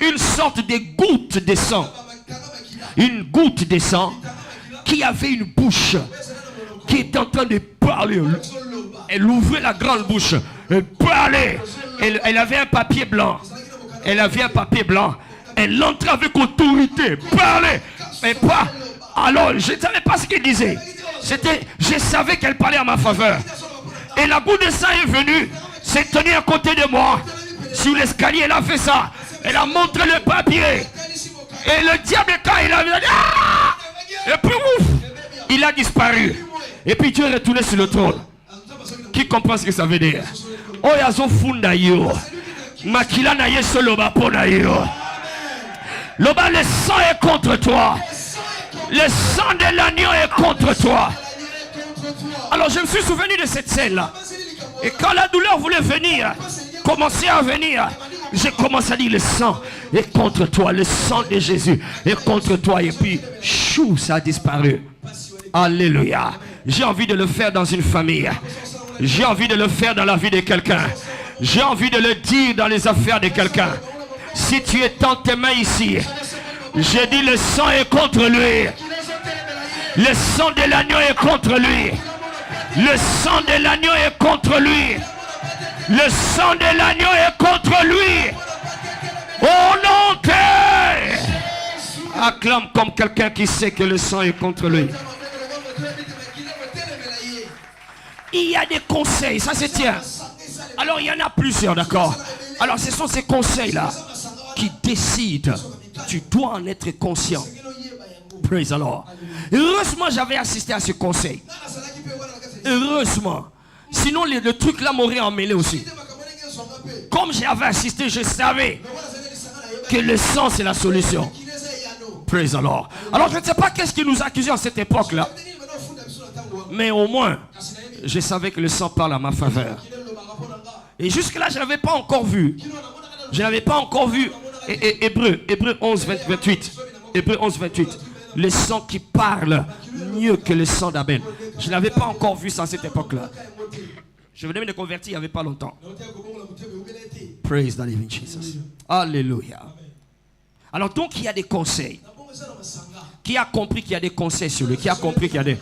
Une sorte de goutte de sang. Une goutte de sang qui avait une bouche qui était en train de parler. Elle ouvrait la grande bouche. Elle parlait. Elle avait un papier blanc. Elle avait un papier blanc. Elle entrait avec autorité. Parlait. Mais pas. Alors, je ne savais pas ce qu'elle disait. Je savais qu'elle parlait à ma faveur. Et la goutte de sang est venue. S'est tenue à côté de moi. Sur l'escalier, elle a fait ça. Elle a montré le papier. Et le diable, quand il a vu, et puis ouf, il a disparu. Et puis Dieu est retourné sur le trône. Qui comprend ce que ça veut dire? Oyazo funda yo. Makila na yeso loba pona yo. Loba, le sang est contre toi. Le sang de l'agneau est contre toi. Alors je me suis souvenu de cette scène-là. Et quand la douleur voulait venir, commencer à venir, j'ai commencé à dire le sang est contre toi. Le sang de Jésus est contre toi. Et puis, chou, ça a disparu. Alléluia. J'ai envie de le faire dans une famille. J'ai envie de le faire dans la vie de quelqu'un. J'ai envie de le dire dans les affaires de quelqu'un. Si tu es dans tes mains ici, j'ai dit le sang est contre lui. Le sang de l'agneau est contre lui. Le sang de l'agneau est contre lui. Le sang de l'agneau est contre lui. Au nom de... Acclame comme quelqu'un qui sait que le sang est contre lui. Il y a des conseils, ça se tient. Alors il y en a plusieurs, d'accord? Alors ce sont ces conseils-là qui décident. Tu dois en être conscient. Praise the Lord. Heureusement, j'avais assisté à ce conseil. Heureusement. Sinon, le truc là m'aurait emmêlé aussi. Comme j'avais assisté, je savais que le sang, c'est la solution. Praise the Lord. Alors, je ne sais pas qu'est-ce qui nous accusait à cette époque-là. Mais au moins, je savais que le sang parle à ma faveur. Et jusque-là, je n'avais pas encore vu. Je n'avais pas encore vu Hébreu 11, 28. Hébreu 11, 28. Le sang qui parle mieux que le sang d'Abel. Je n'avais pas encore vu ça à cette époque-là. Je venais de me convertir il n'y avait pas longtemps. Praise the living Jesus. Alléluia. Alors donc il y a des conseils. Qui a compris qu'il y a des conseils sur lui? Qui a compris qu'il y a des...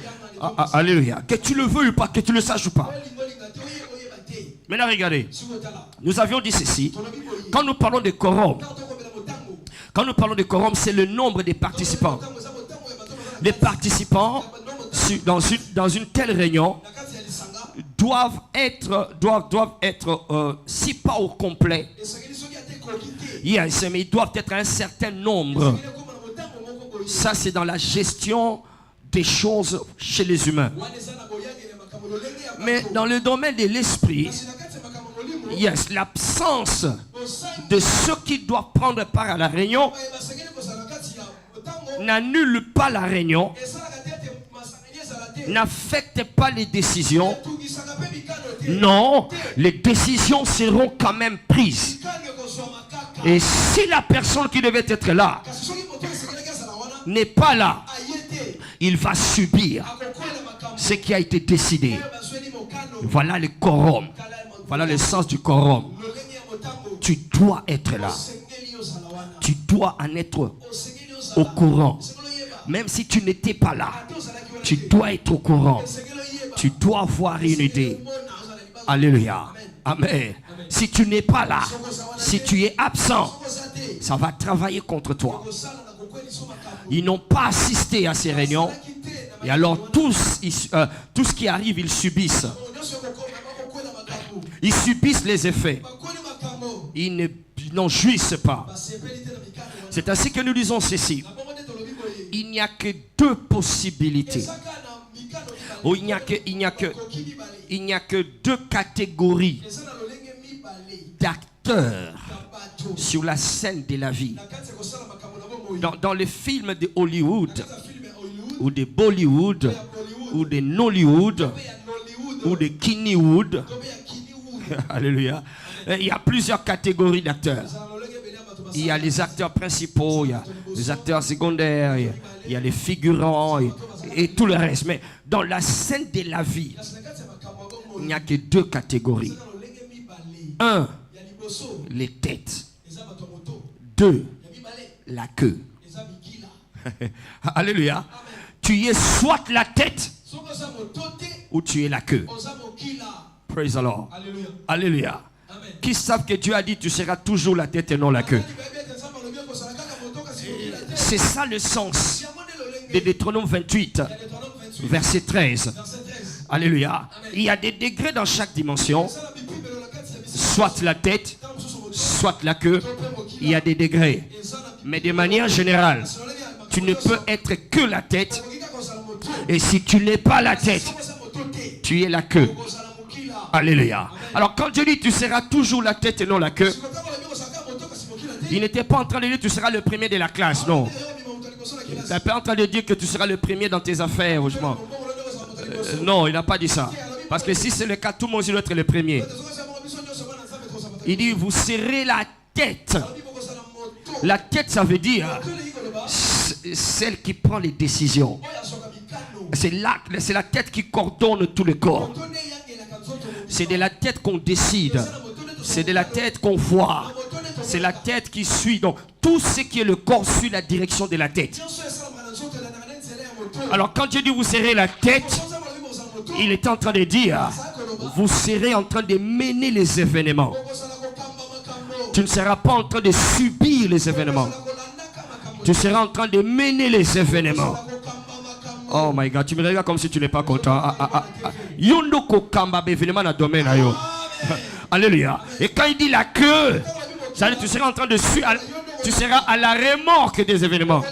Alléluia. Que tu le veuilles ou pas, que tu le saches ou pas. Maintenant regardez. Nous avions dit ceci. Quand nous parlons de quorum, c'est le nombre des participants. Les participants dans une telle réunion doivent être si pas au complet, yes, mais ils doivent être un certain nombre. Ça c'est dans la gestion des choses chez les humains. Mais dans le domaine de l'esprit, yes, l'absence de ceux qui doivent prendre part à la réunion n'annule pas la réunion, n'affecte pas les décisions. Non, les décisions seront quand même prises. Et si la personne qui devait être là n'est pas là, il va subir ce qui a été décidé. Voilà le quorum. Voilà le sens du quorum. Tu dois être là. Tu dois en être au courant. Même si tu n'étais pas là, tu dois être au courant. Tu dois avoir une idée. Alléluia. Amen. Si tu n'es pas là, si tu es absent, ça va travailler contre toi. Ils n'ont pas assisté à ces réunions. Et alors tout ce qui arrive, ils subissent. Ils subissent les effets. Ils n'en jouissent pas. C'est ainsi que nous disons ceci. Il n'y a que deux possibilités. Oh, il n'y a que deux catégories d'acteurs sur la scène de la vie. Dans les films de Hollywood, ou de Bollywood, ou de Nollywood, ou de Kinnywood, alléluia, il y a plusieurs catégories d'acteurs. Il y a les acteurs principaux, il y a les acteurs secondaires, il y a les figurants et tout le reste. Mais dans la scène de la vie, il n'y a que deux catégories. Un, les têtes. Deux, la queue. Alléluia. Tu es soit la tête ou tu es la queue. Praise the Lord. Alléluia. Qui savent que Dieu a dit tu seras toujours la tête et non la queue. C'est ça le sens de Deutéronome 28, verset 13. Alléluia. Il y a des degrés dans chaque dimension. Soit la tête, soit la queue. Il y a des degrés. Mais de manière générale, tu ne peux être que la tête. Et si tu n'es pas la tête, tu es la queue. Alléluia. Alors quand Dieu dit tu seras toujours la tête et non la queue, il n'était pas en train de dire tu seras le premier de la classe, non. Il n'était pas en train de dire que tu seras le premier dans tes affaires. Non, il n'a pas dit ça. Parce que si c'est le cas, tout le monde doit être le premier. Il dit vous serez la tête. La tête, ça veut dire celle qui prend les décisions. C'est la tête qui coordonne tout le corps. C'est de la tête qu'on décide. C'est de la tête qu'on voit. C'est la tête qui suit. Donc, tout ce qui est le corps suit la direction de la tête. Alors, quand Dieu dit vous serez la tête, il est en train de dire vous serez en train de mener les événements. Tu ne seras pas en train de subir les événements. Tu seras en train de mener les événements. Oh my God, tu me regardes comme si tu n'es pas content. Alléluia. Et quand il dit la queue, ça veut dire que tu seras en train de suivre. Tu seras à la remorque des événements.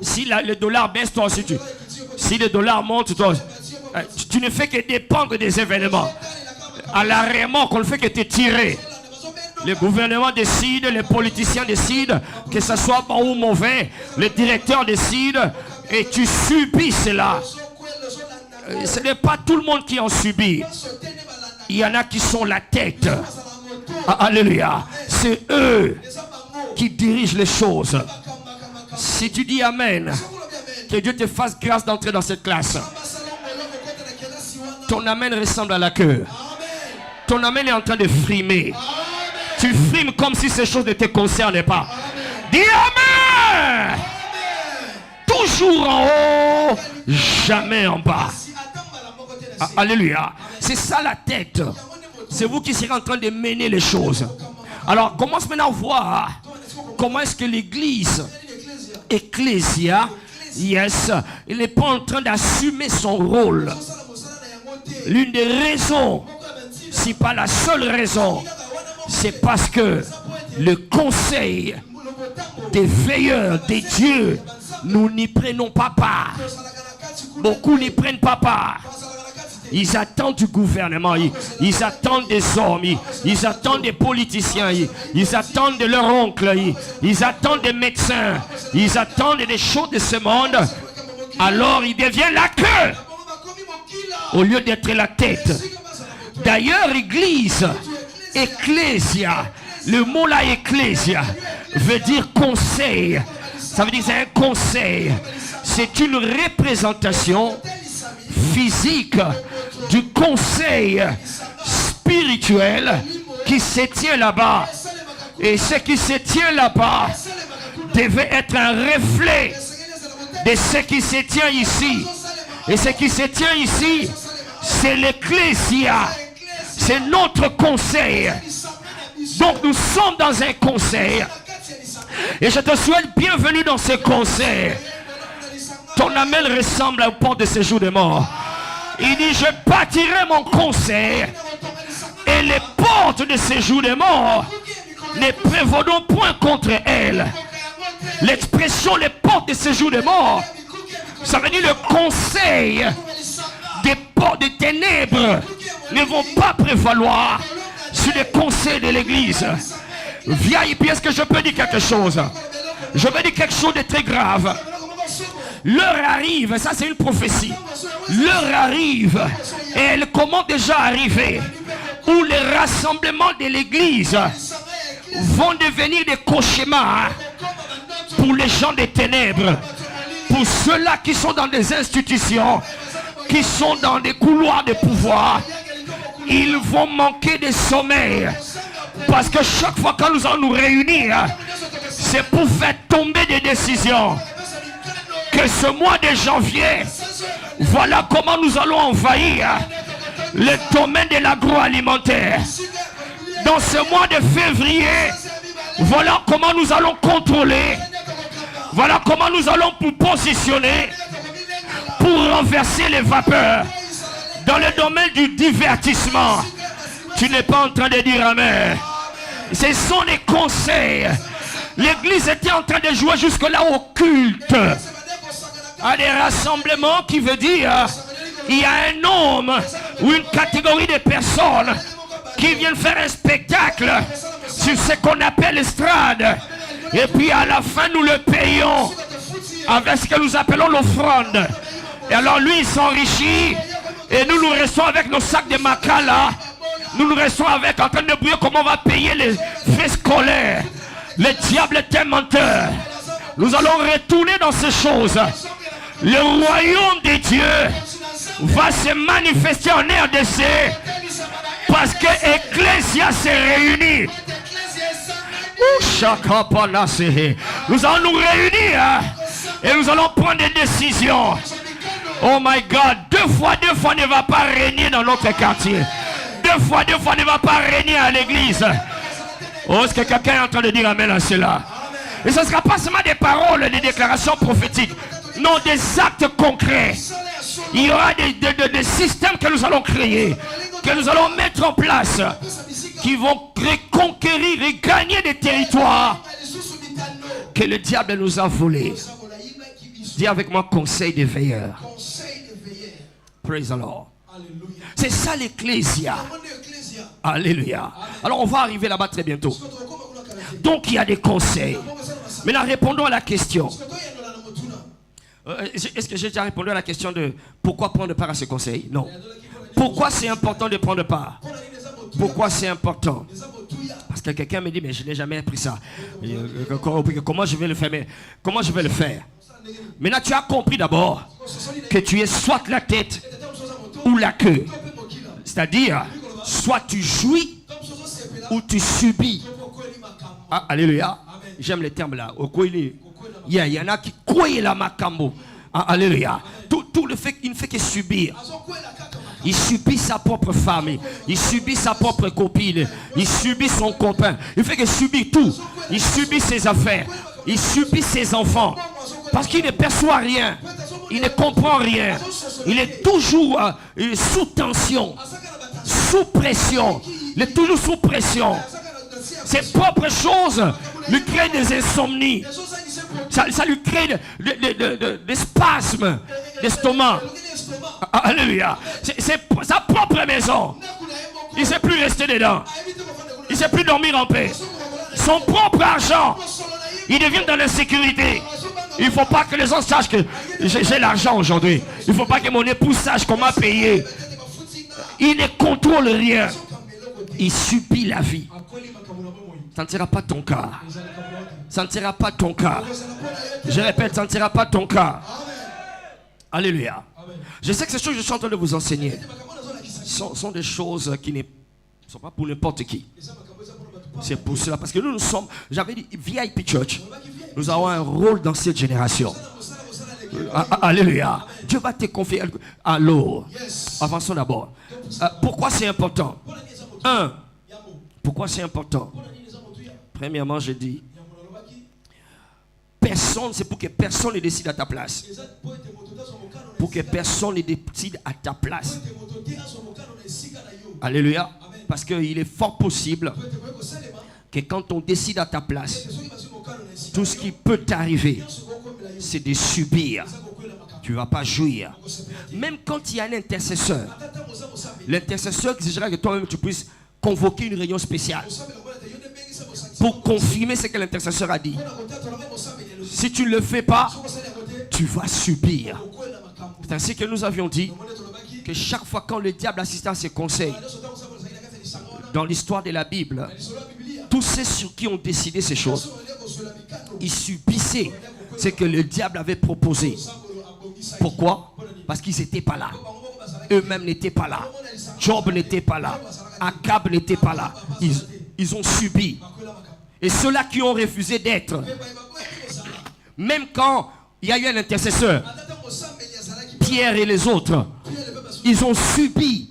Si le dollar baisse, toi aussi si le dollar monte, toi tu ne fais que dépendre des événements. À la remorque, on ne fait que te tirer. Le gouvernement décide, les politiciens décident, que ce soit bon ou mauvais, le directeur décide et tu subis cela. Ce n'est pas tout le monde qui en subit. Il y en a qui sont la tête. Alléluia. C'est eux qui dirigent les choses. Si tu dis Amen, que Dieu te fasse grâce d'entrer dans cette classe. Ton Amen ressemble à la queue. Ton Amen est en train de frimer. Tu frimes comme si ces choses ne te concernaient pas. Dis Amen. Toujours en haut, jamais en bas. Alléluia. C'est ça la tête. C'est vous qui serez en train de mener les choses. Alors commence maintenant à voir comment est-ce que l'église, Ecclésia, yes, il n'est pas en train d'assumer son rôle. L'une des raisons, si pas la seule raison, c'est parce que le conseil des veilleurs des dieux, nous n'y prenons pas part. Beaucoup n'y prennent pas part. Ils attendent du gouvernement. Ils attendent des hommes. Ils attendent des politiciens. Ils attendent de leur oncle. Ils attendent des médecins. Ils attendent des choses de ce monde. Alors il devient la queue au lieu d'être la tête. D'ailleurs, église, ecclésia, le mot là, ecclésia, veut dire conseil. Ça veut dire c'est un conseil. C'est une représentation physique du conseil spirituel qui se tient là-bas. Et ce qui se tient là-bas devait être un reflet de ce qui se tient ici. Et ce qui se tient ici, c'est l'ecclésia. C'est notre conseil. Donc nous sommes dans un conseil. Et je te souhaite bienvenue dans ce conseil. Ton amel ressemble au port de séjour des morts. Il dit, je bâtirai mon conseil. Et les portes de séjour des morts ne prévaudront point contre elles. L'expression les portes de séjour des morts, ça veut dire le conseil des portes des ténèbres ne vont pas prévaloir sur les conseils de l'église. Viens, et puis est-ce que je peux dire quelque chose? Je veux dire quelque chose de très grave. L'heure arrive, ça c'est une prophétie. L'heure arrive, et elle commence déjà à arriver, où les rassemblements de l'église vont devenir des cauchemars pour les gens des ténèbres, pour ceux-là qui sont dans des institutions, qui sont dans des couloirs de pouvoir. Ils vont manquer de sommeil, parce que chaque fois que nous allons nous réunir, c'est pour faire tomber des décisions. Que ce mois de janvier, voilà comment nous allons envahir le domaine de l'agroalimentaire. Dans ce mois de février, voilà comment nous allons contrôler. Voilà comment nous allons nous positionner pour renverser les vapeurs. Dans le domaine du divertissement, tu n'es pas en train de dire amen. Ce sont des conseils. L'église était en train de jouer jusque-là au culte. À des rassemblements qui veut dire il y a un homme ou une catégorie de personnes qui viennent faire un spectacle sur ce qu'on appelle l'estrade. Et puis à la fin nous le payons avec ce que nous appelons l'offrande. Et alors lui il s'enrichit et nous restons avec nos sacs de macala. Nous restons avec en train de brouiller comment on va payer les frais scolaires. Le diable est un menteur. Nous allons retourner dans ces choses. Le royaume de Dieu va se manifester en RDC parce que l'Ecclésia s'est réunie. Nous allons nous réunir et nous allons prendre des décisions. Oh my God, deux fois ne va pas régner dans notre quartier. Deux fois ne va pas régner à l'église. Oh, est-ce que quelqu'un est en train de dire amen à cela? Et ce ne sera pas seulement des paroles, des déclarations prophétiques. Non, des actes concrets. Il y aura des systèmes que nous allons créer, que nous allons mettre en place, qui vont reconquérir et gagner des territoires que le diable nous a volés. Dis avec moi, conseil des veilleurs. Praise the Lord. C'est ça l'ecclésia. Alléluia. Alors on va arriver là-bas très bientôt. Donc il y a des conseils. Maintenant répondons à la question. Est-ce que j'ai déjà répondu à la question de pourquoi prendre part à ce conseil? Non. Pourquoi c'est important de prendre part? Pourquoi c'est important? Parce que quelqu'un me dit mais je n'ai jamais appris ça. Comment je vais le faire? Mais comment je vais le faire? Maintenant tu as compris d'abord que tu es soit la tête ou la queue. C'est-à-dire soit tu jouis ou tu subis. Ah, alléluia. J'aime les termes là. Il y en a qui croient la macambo. Ah, alléluia. Tout le fait, il ne fait que subir. Il subit sa propre famille. Il subit sa propre copine. Il subit son copain. Il fait que subir tout. Il subit ses affaires. Il subit ses enfants. Parce qu'il ne perçoit rien. Il ne comprend rien. Il est toujours sous tension. Sous pression. Il est toujours sous pression. Ses propres choses lui créent des insomnies. Ça lui crée des spasmes d'estomac. Alléluia. C'est sa propre maison. Il ne sait plus rester dedans. Il ne sait plus dormir en paix. Son propre argent. Il devient dans l'insécurité. Il ne faut pas que les gens sachent que j'ai l'argent aujourd'hui. Il ne faut pas que mon épouse sache qu'on m'a payé. Il ne contrôle rien. Il subit la vie. Ça ne sera pas ton cas. Ça ne sera pas ton cas. Je répète, ça ne sera pas ton cas. Alléluia. Je sais que ces choses que je suis en train de vous enseigner sont des choses qui ne sont pas pour n'importe qui. C'est pour cela. Parce que nous sommes, j'avais dit, VIP Church. Nous avons un rôle dans cette génération. Alléluia. Dieu va te confier. Allô. Avançons d'abord. Pourquoi c'est important? Pourquoi c'est important? Premièrement, je dis, personne, c'est pour que personne ne décide à ta place. Pour que personne ne décide à ta place. Alléluia. Parce qu'il est fort possible que quand on décide à ta place, tout ce qui peut t'arriver, c'est de subir. Tu ne vas pas jouir. Même quand il y a un intercesseur, l'intercesseur exigera que toi-même tu puisses convoquer une réunion spéciale pour confirmer ce que l'intercesseur a dit. Si tu ne le fais pas, tu vas subir. C'est ainsi que nous avions dit que chaque fois quand le diable assistait à ses conseils, dans l'histoire de la Bible, tous ceux sur qui ont décidé ces choses, ils subissaient ce que le diable avait proposé. Pourquoi? Parce qu'ils n'étaient pas là. Eux-mêmes n'étaient pas là. Job n'était pas là. Akab n'était pas là. Ils ont subi. Et ceux-là qui ont refusé d'être, même quand il y a eu un intercesseur, Pierre et les autres, ils ont subi.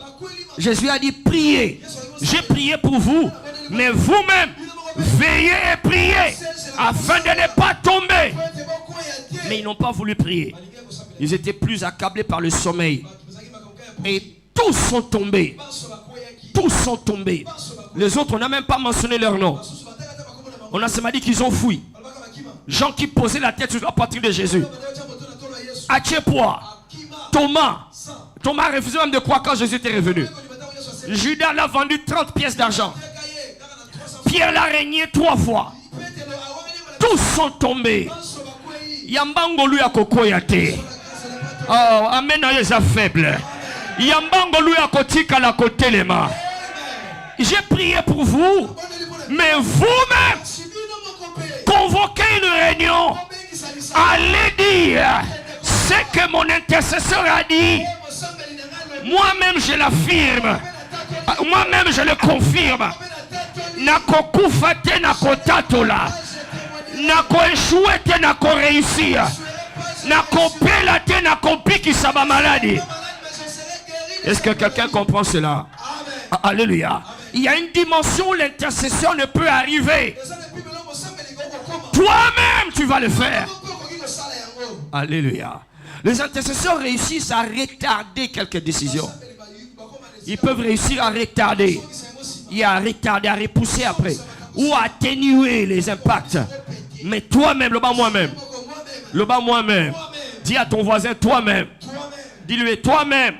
Jésus a dit, priez. J'ai prié pour vous, mais vous-même, veillez et priez afin de ne pas tomber. Mais ils n'ont pas voulu prier. Ils étaient plus accablés par le sommeil. Et tous sont tombés. Tous sont tombés. Les autres, on n'a même pas mentionné leur nom. On a seulement dit qu'ils ont fui. Gens qui posaient la tête sur la poitrine de Jésus. Atchepoa, Thomas. Thomas a refusé même de croire quand Jésus était revenu. Judas l'a vendu 30 pièces d'argent. Pierre l'a régné 3 fois. Tous sont tombés. Yambango lui a kokoyate. Oh, amen, il est faible. Yambango lui a kotika la côté les mains. J'ai prié pour vous, mais vous-même, convoquez une réunion. Allez dire ce que mon intercesseur a dit. Moi-même, je l'affirme. Moi-même, je le confirme. Nako kufate nako tatola. Nako échoué nako réussir. Nako pelate nako piki saba maladie. Est-ce que quelqu'un comprend cela? Alléluia. Il y a une dimension où l'intercession ne peut arriver. Toi-même, tu vas le faire. Alléluia. Les intercesseurs réussissent à retarder quelques décisions. Ils peuvent réussir à retarder. Et à retarder, à repousser après. Ou à atténuer les impacts. Mais toi-même, le bas moi-même. Le bas moi-même. Dis à ton voisin toi-même. Dis-lui toi-même.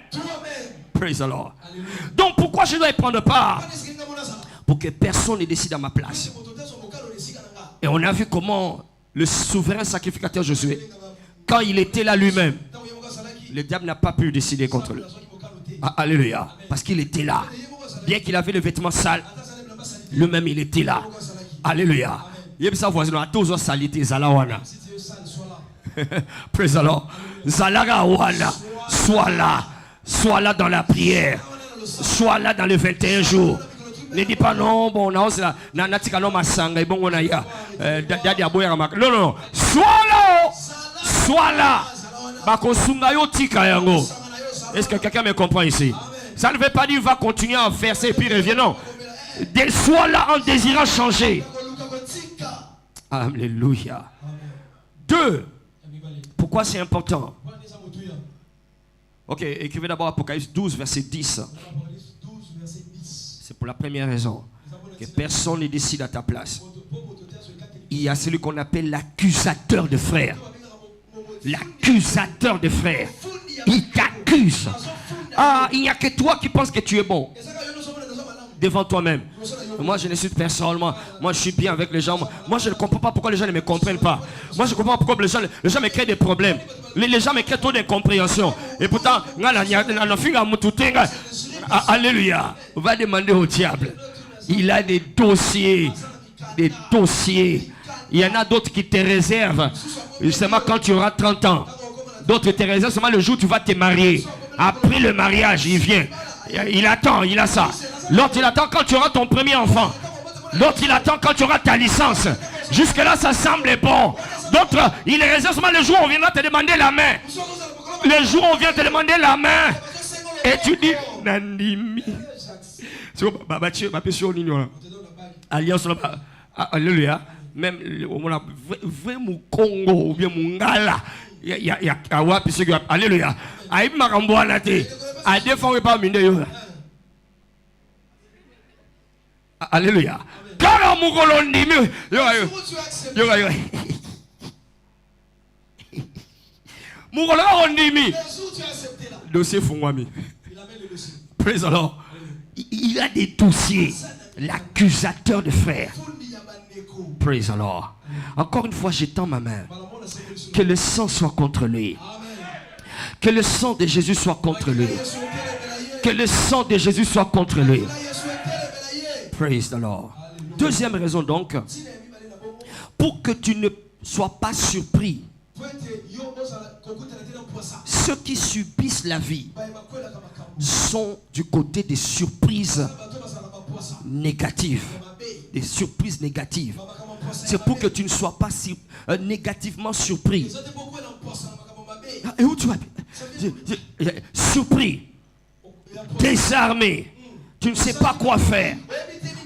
Praise the Lord. Donc pourquoi je dois y prendre part? Pour que personne ne décide à ma place. Et on a vu comment le souverain sacrificateur Josué, quand il était là lui-même, le diable n'a pas pu décider contre lui. Alléluia. Parce qu'il était là. Bien qu'il avait le vêtement sale, lui-même il était là. Alléluia. Il y a sa voisine à tous salité Zalawana. Praise the Lord. Zalarawana. Sois là dans la prière. Sois là dans les 21 jours. Ne dis pas non, bon, non, non. Sois là. Est-ce que quelqu'un me comprend ici? Ça ne veut pas dire va continuer à verser et puis reviens. Non. Sois là en désirant changer. Alléluia. 2. Pourquoi c'est important? Ok, écrivez d'abord Apocalypse 12, verset 10. C'est pour la première raison. Que personne ne décide à ta place. Il y a celui qu'on appelle l'accusateur de frères. L'accusateur de frères. Il t'accuse. t'accuses. Ah, il n'y a que toi qui penses que tu es bon. Devant toi-même. Moi, je ne suis personne. Moi, je suis bien avec les gens. Moi, je ne comprends pas pourquoi les gens ne me comprennent pas. Moi, je ne comprends pas pourquoi les gens me créent des problèmes. Les gens me créent trop d'incompréhension. Et pourtant, alléluia. On va demander au diable. Il a des dossiers. Des dossiers. Il y en a d'autres qui te réservent. Justement, quand tu auras 30 ans. D'autres te réservent seulement le jour où tu vas te marier. Après le mariage, il vient. Il attend, il a ça. L'autre, il attend quand tu auras ton premier enfant. L'autre, il attend quand tu auras ta licence. Jusque-là, ça semble bon. D'autres, il réserve seulement le jour où on viendra te demander la main. Le jour où on vient te demander la main. Et tu dis, Nandimi. Alliance, alléluia. Même vrai mon Congo ou bien mon Ngala. Alléluia. Aïe marambo anate. A défendre pas mine. Alléluia. Car mon colondi. Mon colondi. Dossier Fungwami. Praise the Lord. Il a des dossiers. L'accusateur de frères. Praise the Lord. Encore une fois, j'étends ma main. Que le sang soit contre lui. Que le sang de Jésus soit contre lui. Que le sang de Jésus soit contre lui. Praise the Lord. Deuxième raison donc. Pour que tu ne sois pas surpris. Ceux qui subissent la vie sont du côté des surprises négatives. Des surprises négatives. C'est pour que tu ne sois pas négativement surpris. Et où tu vas? Surpris. Désarmé. Tu ne sais pas quoi faire.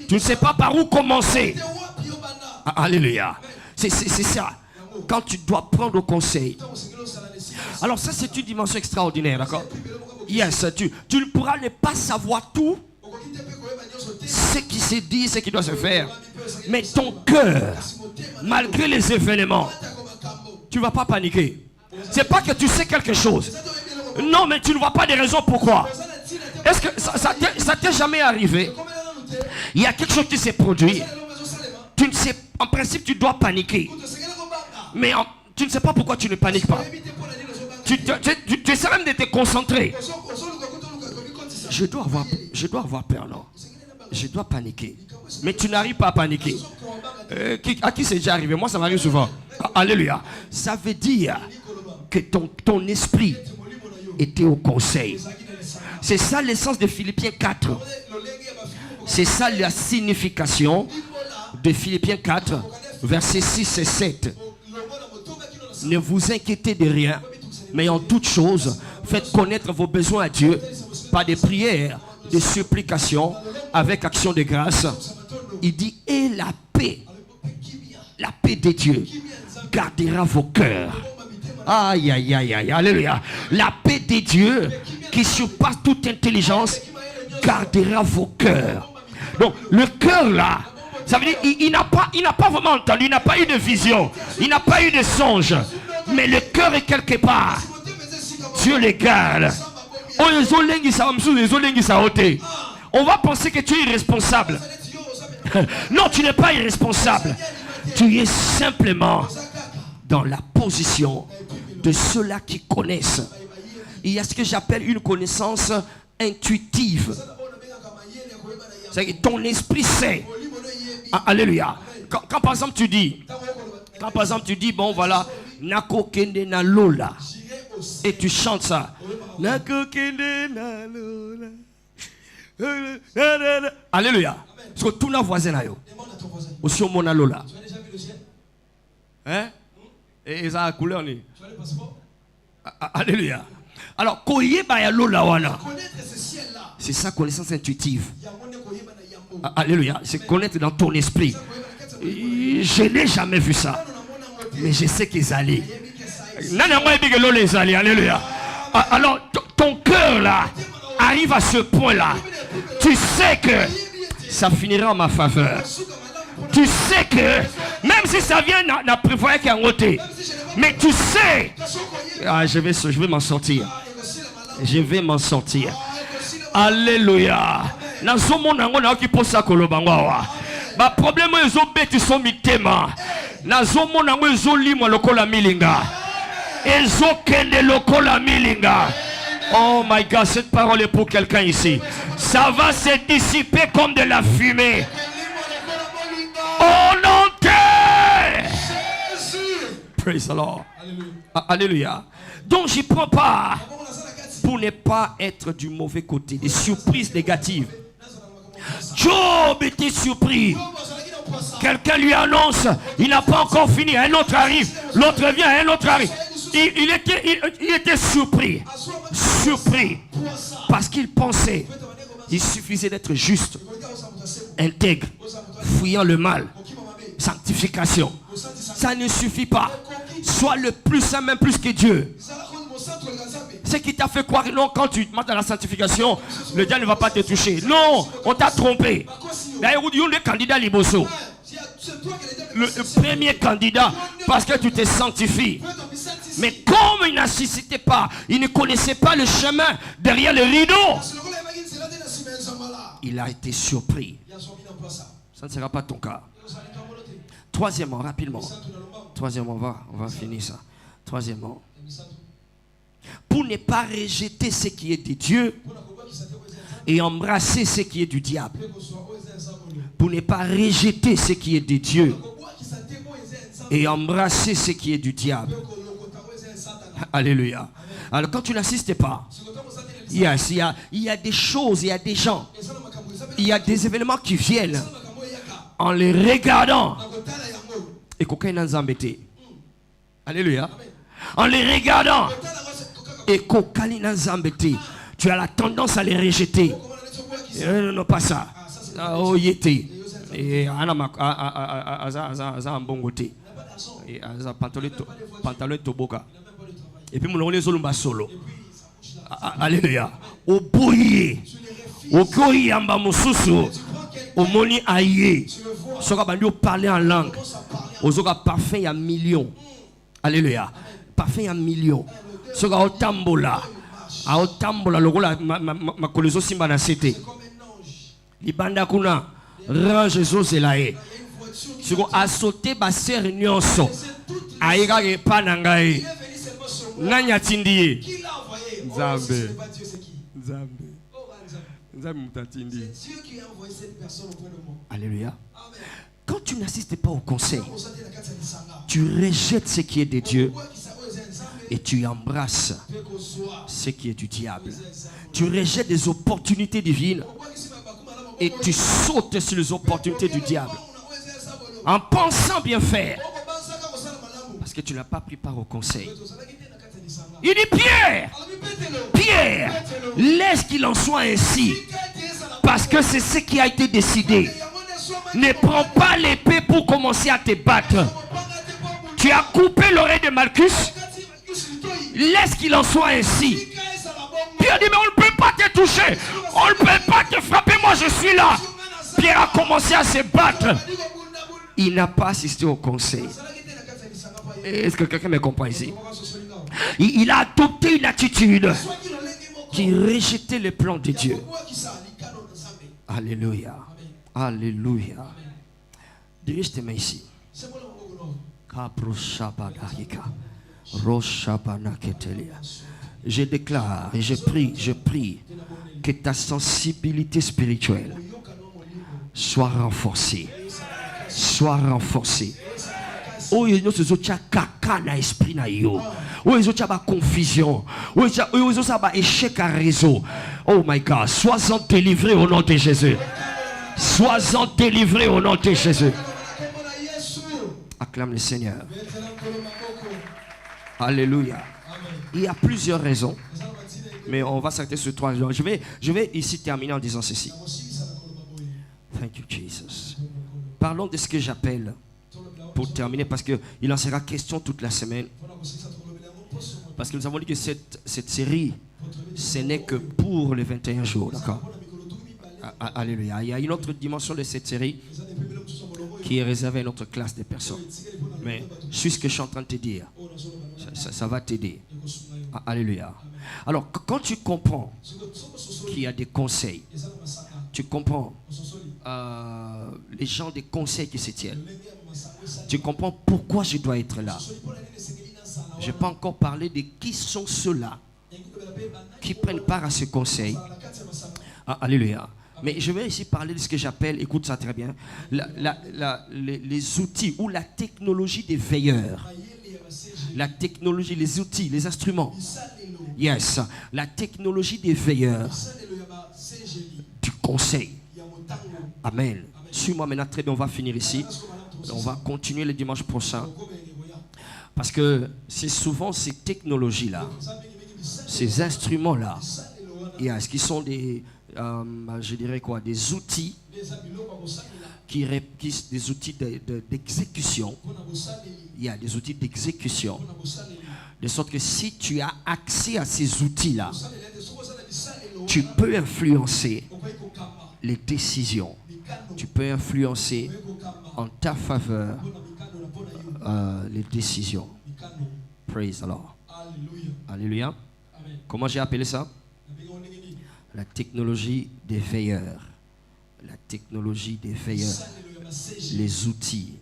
Tu ne sais pas par où commencer. Alléluia. C'est ça. Quand tu dois prendre conseil. Alors ça, c'est une dimension extraordinaire, d'accord? Yes, tu ne pourras ne pas savoir tout. Ce qui se dit, ce qui doit se faire. Mais ton cœur, malgré les événements, tu ne vas pas paniquer. C'est pas que tu sais quelque chose. Non, mais tu ne vois pas des raisons pourquoi. Est-ce que ça t'est jamais arrivé? Il y a quelque chose qui s'est produit. Tu ne sais, en principe, tu dois paniquer. Mais tu ne sais pas pourquoi tu ne paniques pas. Tu essaies même de te concentrer. Je dois avoir peur, non? Je dois paniquer. Mais tu n'arrives pas à paniquer. À qui c'est déjà arrivé? Moi, ça m'arrive souvent. Alléluia. Ça veut dire que ton esprit était au conseil. C'est ça l'essence de Philippiens 4. C'est ça la signification de Philippiens 4, versets 6 et 7. Ne vous inquiétez de rien, mais en toute chose, faites connaître vos besoins à Dieu par des prières, des supplications, avec action de grâce. Il dit, et la paix de Dieu gardera vos cœurs. Aïe, aïe, aïe, aïe, alléluia. La paix de Dieu qui surpasse toute intelligence gardera vos cœurs. Donc, le cœur là, ça veut dire, il n'a pas vraiment entendu, il n'a pas eu de vision, il n'a pas eu de songe. Mais le cœur est quelque part. Dieu les garde. On va penser que tu es irresponsable. Non, tu n'es pas irresponsable. Tu es simplement dans la position de ceux-là qui connaissent. Il y a ce que j'appelle une connaissance intuitive. C'est-à-dire que ton esprit sait. Alléluia. Quand par exemple tu dis, bon voilà, Nako kende na lola. Et tu chantes ça. Nako kende na lola. Alléluia. Parce que tout nos voisins là, aussi au mona lola. Hein? Et ça a couleur ni. Alléluia. Alors, c'est ça, connaissance intuitive. Alléluia. C'est connaître dans ton esprit. Je n'ai jamais vu ça. Mais je sais qu'ils allaient. Alléluia. Alors, ton cœur là arrive à ce point là. Tu sais que ça finira en ma faveur. Tu sais que même si ça vient n'a prévoyé qu'un côté, mais tu sais, je vais m'en sortir. Je vais m'en sortir. Alléluia. Ma problème est que sont mitema. Nazomo nango ezolimwa lokola milinga. Ezokende lokola milinga. Oh my God, cette parole est pour quelqu'un ici. Ça va se dissiper comme de la fumée. Oh non, praise the Lord. Alléluia. Donc j'y prends part pour ne pas être du mauvais côté, des surprises négatives. Job était surpris. Quelqu'un lui annonce, il n'a pas encore fini, un autre arrive, l'autre vient, un autre arrive. Il était surpris. Surpris. Parce qu'il pensait, il suffisait d'être juste, intègre, fuyant le mal, sanctification. Ça ne suffit pas. Sois le plus saint, même plus que Dieu. Ce qui t'a fait croire, non, quand tu montes dans la sanctification, le diable ne va pas te toucher. Non, on t'a trompé. D'ailleurs, le candidat Liboso, le premier candidat, parce que tu te sanctifies. Mais comme il n'assistait pas, il ne connaissait pas le chemin derrière le rideau, il a été surpris. Ça ne sera pas ton cas. Troisièmement, rapidement. Troisièmement, on va finir ça. Troisièmement, pour ne pas rejeter ce qui est de Dieu et embrasser ce qui est du diable. Pour ne pas rejeter ce qui est de Dieu et embrasser ce qui est du diable. Alléluia. Alors quand tu n'assistes pas, il y a des choses, il y a des gens, il y a des événements qui viennent en les regardant. Et coquin n'a embêté. Alléluia. En les regardant. Et coquin n'a embêté. Tu as la tendance à les rejeter. Non, pas ça. Oh, yété. Et anama un bon côté. Et pantalon toboka. Et puis mon zolumba solo. Alléluia. Au bouillé. Au koyamba mususu. Au moni aïe. Soka bandio parler en langue. Ozoka parfum il y a millions. Alléluia. Parfum il y a millions. Soka otambola. A otambola lokola ma kolezo simba na sete. Libanda kuna range zozelae. Siko a sauté ba ser nyonso. Aïga ke panangae. Nanya tindie. Nzambe. Nzambe. C'est Dieu qui a envoyé cette personne auprès de moi. Alléluia. Quand tu n'assistes pas au conseil, tu rejettes ce qui est de Dieu et tu embrasses ce qui est du diable. Tu rejettes des opportunités divines et tu sautes sur les opportunités du diable en pensant bien faire parce que tu n'as pas pris part au conseil. Il dit Pierre, Pierre, laisse qu'il en soit ainsi parce que c'est ce qui a été décidé. Ne prends pas l'épée pour commencer à te battre. Tu as coupé l'oreille de Malchus. Laisse qu'il en soit ainsi. Pierre dit mais on ne peut pas te toucher. On ne peut pas te frapper. Moi je suis là. Pierre a commencé à se battre. Il n'a pas assisté au conseil. Est-ce que quelqu'un me comprend ici? Il a adopté une attitude qui rejetait les plans de Dieu. Alléluia. Alléluia. Dirige tes mains ici. Je déclare et je prie que ta sensibilité spirituelle soit renforcée. Soit renforcée. Oh, il y a caca dans l'esprit. Oh, il y a confusion. Oh, il y a échec à réseau. Oh my God. Sois-en délivré au nom de Jésus. Sois-en délivré au nom de Jésus. Acclame le Seigneur. Alléluia. Il y a plusieurs raisons. Mais on va s'arrêter sur 3 jours. Je vais ici terminer en disant ceci. Thank you, Jesus. Parlons de ce que j'appelle, pour terminer, parce qu'il en sera question toute la semaine. Parce que nous avons dit que cette série, ce n'est que pour les 21 jours. D'accord? Alléluia. Il y a une autre dimension de cette série qui est réservée à notre classe de personnes. Mais ce que je suis en train de te dire, ça va t'aider. Alléluia. Alors, quand tu comprends qu'il y a des conseils, tu comprends les gens des conseils qui se tiennent. Tu comprends pourquoi je dois être là. Je n'ai pas encore parlé de qui sont ceux-là qui prennent part à ce conseil. Ah, alléluia. Mais je vais ici parler de ce que j'appelle, écoute ça très bien, les outils ou la technologie des veilleurs. La technologie, les outils, les instruments. Yes, la technologie des veilleurs. Du conseil. Amen. Suis-moi maintenant, très bien, on va finir ici. On va continuer le dimanche prochain. Parce que c'est souvent ces technologies-là, ces instruments-là, yes, qui sont des, je dirais quoi, des outils, des outils d'exécution. Il y a des outils d'exécution. De sorte que si tu as accès à ces outils-là, tu peux influencer les décisions. Tu peux influencer en ta faveur les décisions. Praise the Lord. Alléluia. Comment j'ai appelé ça? La technologie des veilleurs. La technologie des veilleurs. Les outils,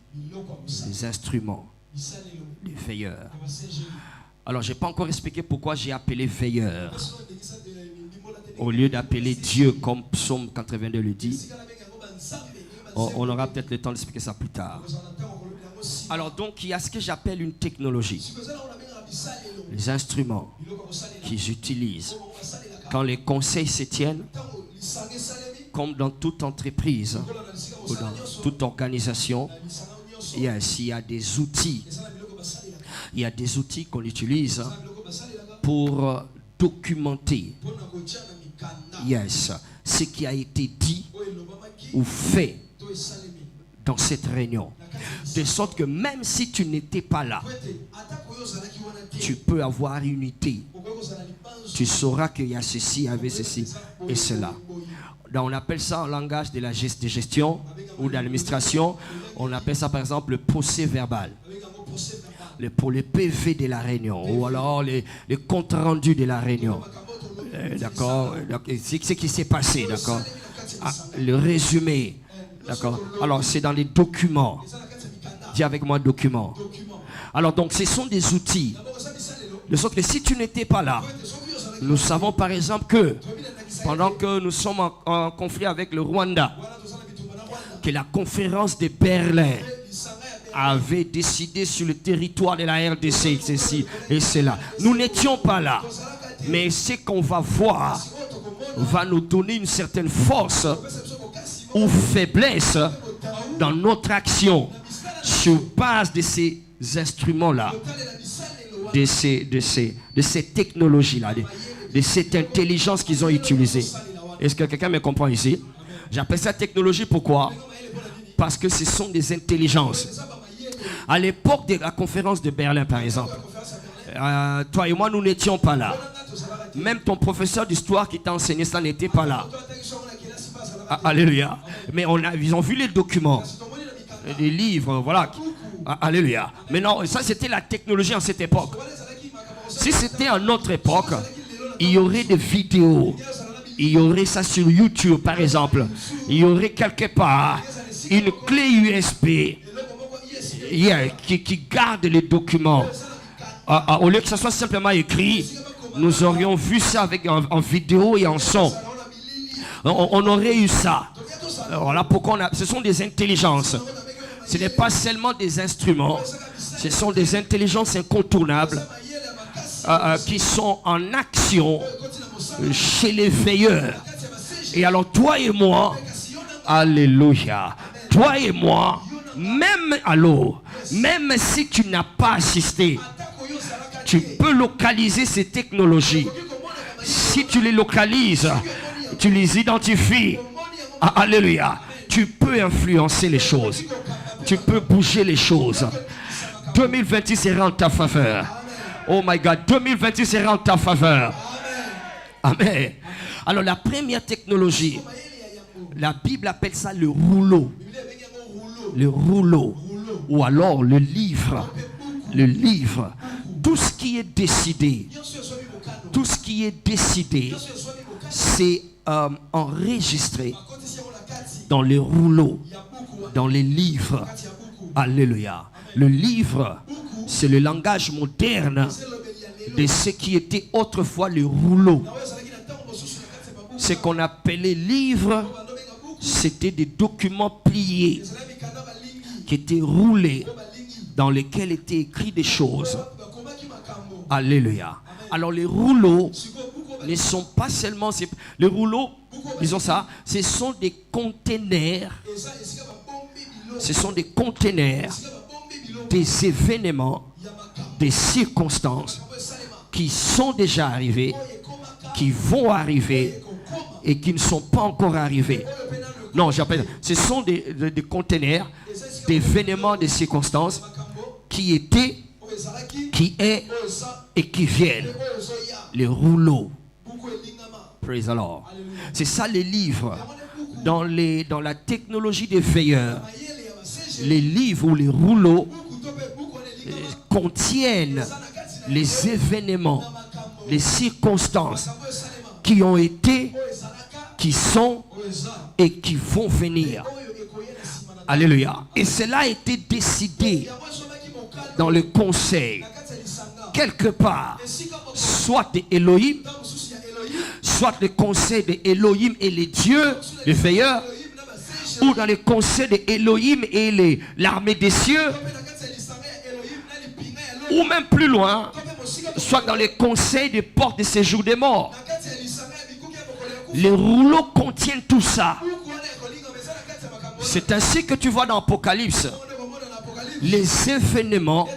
les instruments, les veilleurs. Alors, je n'ai pas encore expliqué pourquoi j'ai appelé veilleur au lieu d'appeler Dieu comme Psaume 82 le dit. On aura peut-être le temps d'expliquer ça plus tard. Alors donc, il y a ce que j'appelle une technologie. Les instruments qu'ils utilisent quand les conseils se tiennent, comme dans toute entreprise ou dans toute organisation, il y a des outils. Il y a des outils qu'on utilise pour documenter ce qui a été dit ou fait dans cette réunion. De sorte que même si tu n'étais pas là, tu peux avoir une idée. Tu sauras qu'il y a ceci, il y avait ceci et cela. Donc on appelle ça en langage de la gestion ou d'administration, on appelle ça par exemple le procès verbal. Pour les PV de la réunion ou alors les comptes rendus de la réunion. D'accord, c'est ce qui s'est passé, d'accord. Le résumé, d'accord. Alors c'est dans les documents. Dis avec moi documents. Alors donc ce sont des outils. De sorte que si tu n'étais pas là, nous savons par exemple que pendant que nous sommes en conflit avec le Rwanda, que la conférence de Berlin avait décidé sur le territoire de la RDC, ceci et cela. Nous n'étions pas là. Mais ce qu'on va voir va nous donner une certaine force ou faiblesse dans notre action sur base de ces instruments-là, de ces technologies-là, de cette intelligence qu'ils ont utilisée. Est-ce que quelqu'un me comprend ici? J'appelle ça technologie, pourquoi? Parce que ce sont des intelligences. À l'époque de la conférence de Berlin, par exemple, toi et moi, nous n'étions pas là. Même ton professeur d'histoire qui t'a enseigné ça n'était pas là. Alléluia. Mais ils ont vu les documents, les livres, voilà. Alléluia. Mais non, ça c'était la technologie en cette époque. Si c'était en notre époque, il y aurait des vidéos. Il y aurait ça sur YouTube, par exemple. Il y aurait quelque part une clé USB qui garde les documents. Au lieu que ça soit simplement écrit, nous aurions vu ça en vidéo et en son. On aurait eu ça. Voilà pourquoi ce sont des intelligences. Ce n'est pas seulement des instruments. Ce sont des intelligences incontournables qui sont en action chez les veilleurs. Et alors toi et moi, alléluia, toi et moi, même si tu n'as pas assisté, tu peux localiser ces technologies. Si tu les localises, tu les identifies, alléluia, tu peux influencer les choses. Tu peux bouger les choses. 2026 sera en ta faveur. Oh my God, 2026 sera en ta faveur. Amen. Alors la première technologie, la Bible appelle ça le rouleau. Le rouleau. Ou alors le livre. Le livre. Tout ce qui est décidé, tout ce qui est décidé, c'est enregistré dans les rouleaux, dans les livres. Alléluia. Le livre, c'est le langage moderne de ce qui était autrefois le rouleau. Ce qu'on appelait livre, c'était des documents pliés qui étaient roulés, dans lesquels étaient écrits des choses. Alléluia. Alors les rouleaux ne sont pas seulement... Les rouleaux, disons ça, ce sont des containers. Ce sont des containers des événements, des circonstances qui sont déjà arrivés, qui vont arriver et qui ne sont pas encore arrivés. Non, j'appelle. Ce sont des containers d'événements, des circonstances qui étaient, qui est et qui viennent. Les rouleaux. Praise the Lord. C'est ça les livres. Dans la technologie des veilleurs, les livres ou les rouleaux contiennent les événements, les circonstances qui ont été, qui sont et qui vont venir. Alléluia. Et cela a été décidé dans le conseil, quelque part, soit de Elohim, soit le conseil de Elohim et les dieux, les veilleurs, ou dans le conseil de Elohim et l'armée des cieux, ou même plus loin, soit dans les conseils des portes de séjour des morts. Les rouleaux contiennent tout ça. C'est ainsi que tu vois dans l'Apocalypse les événements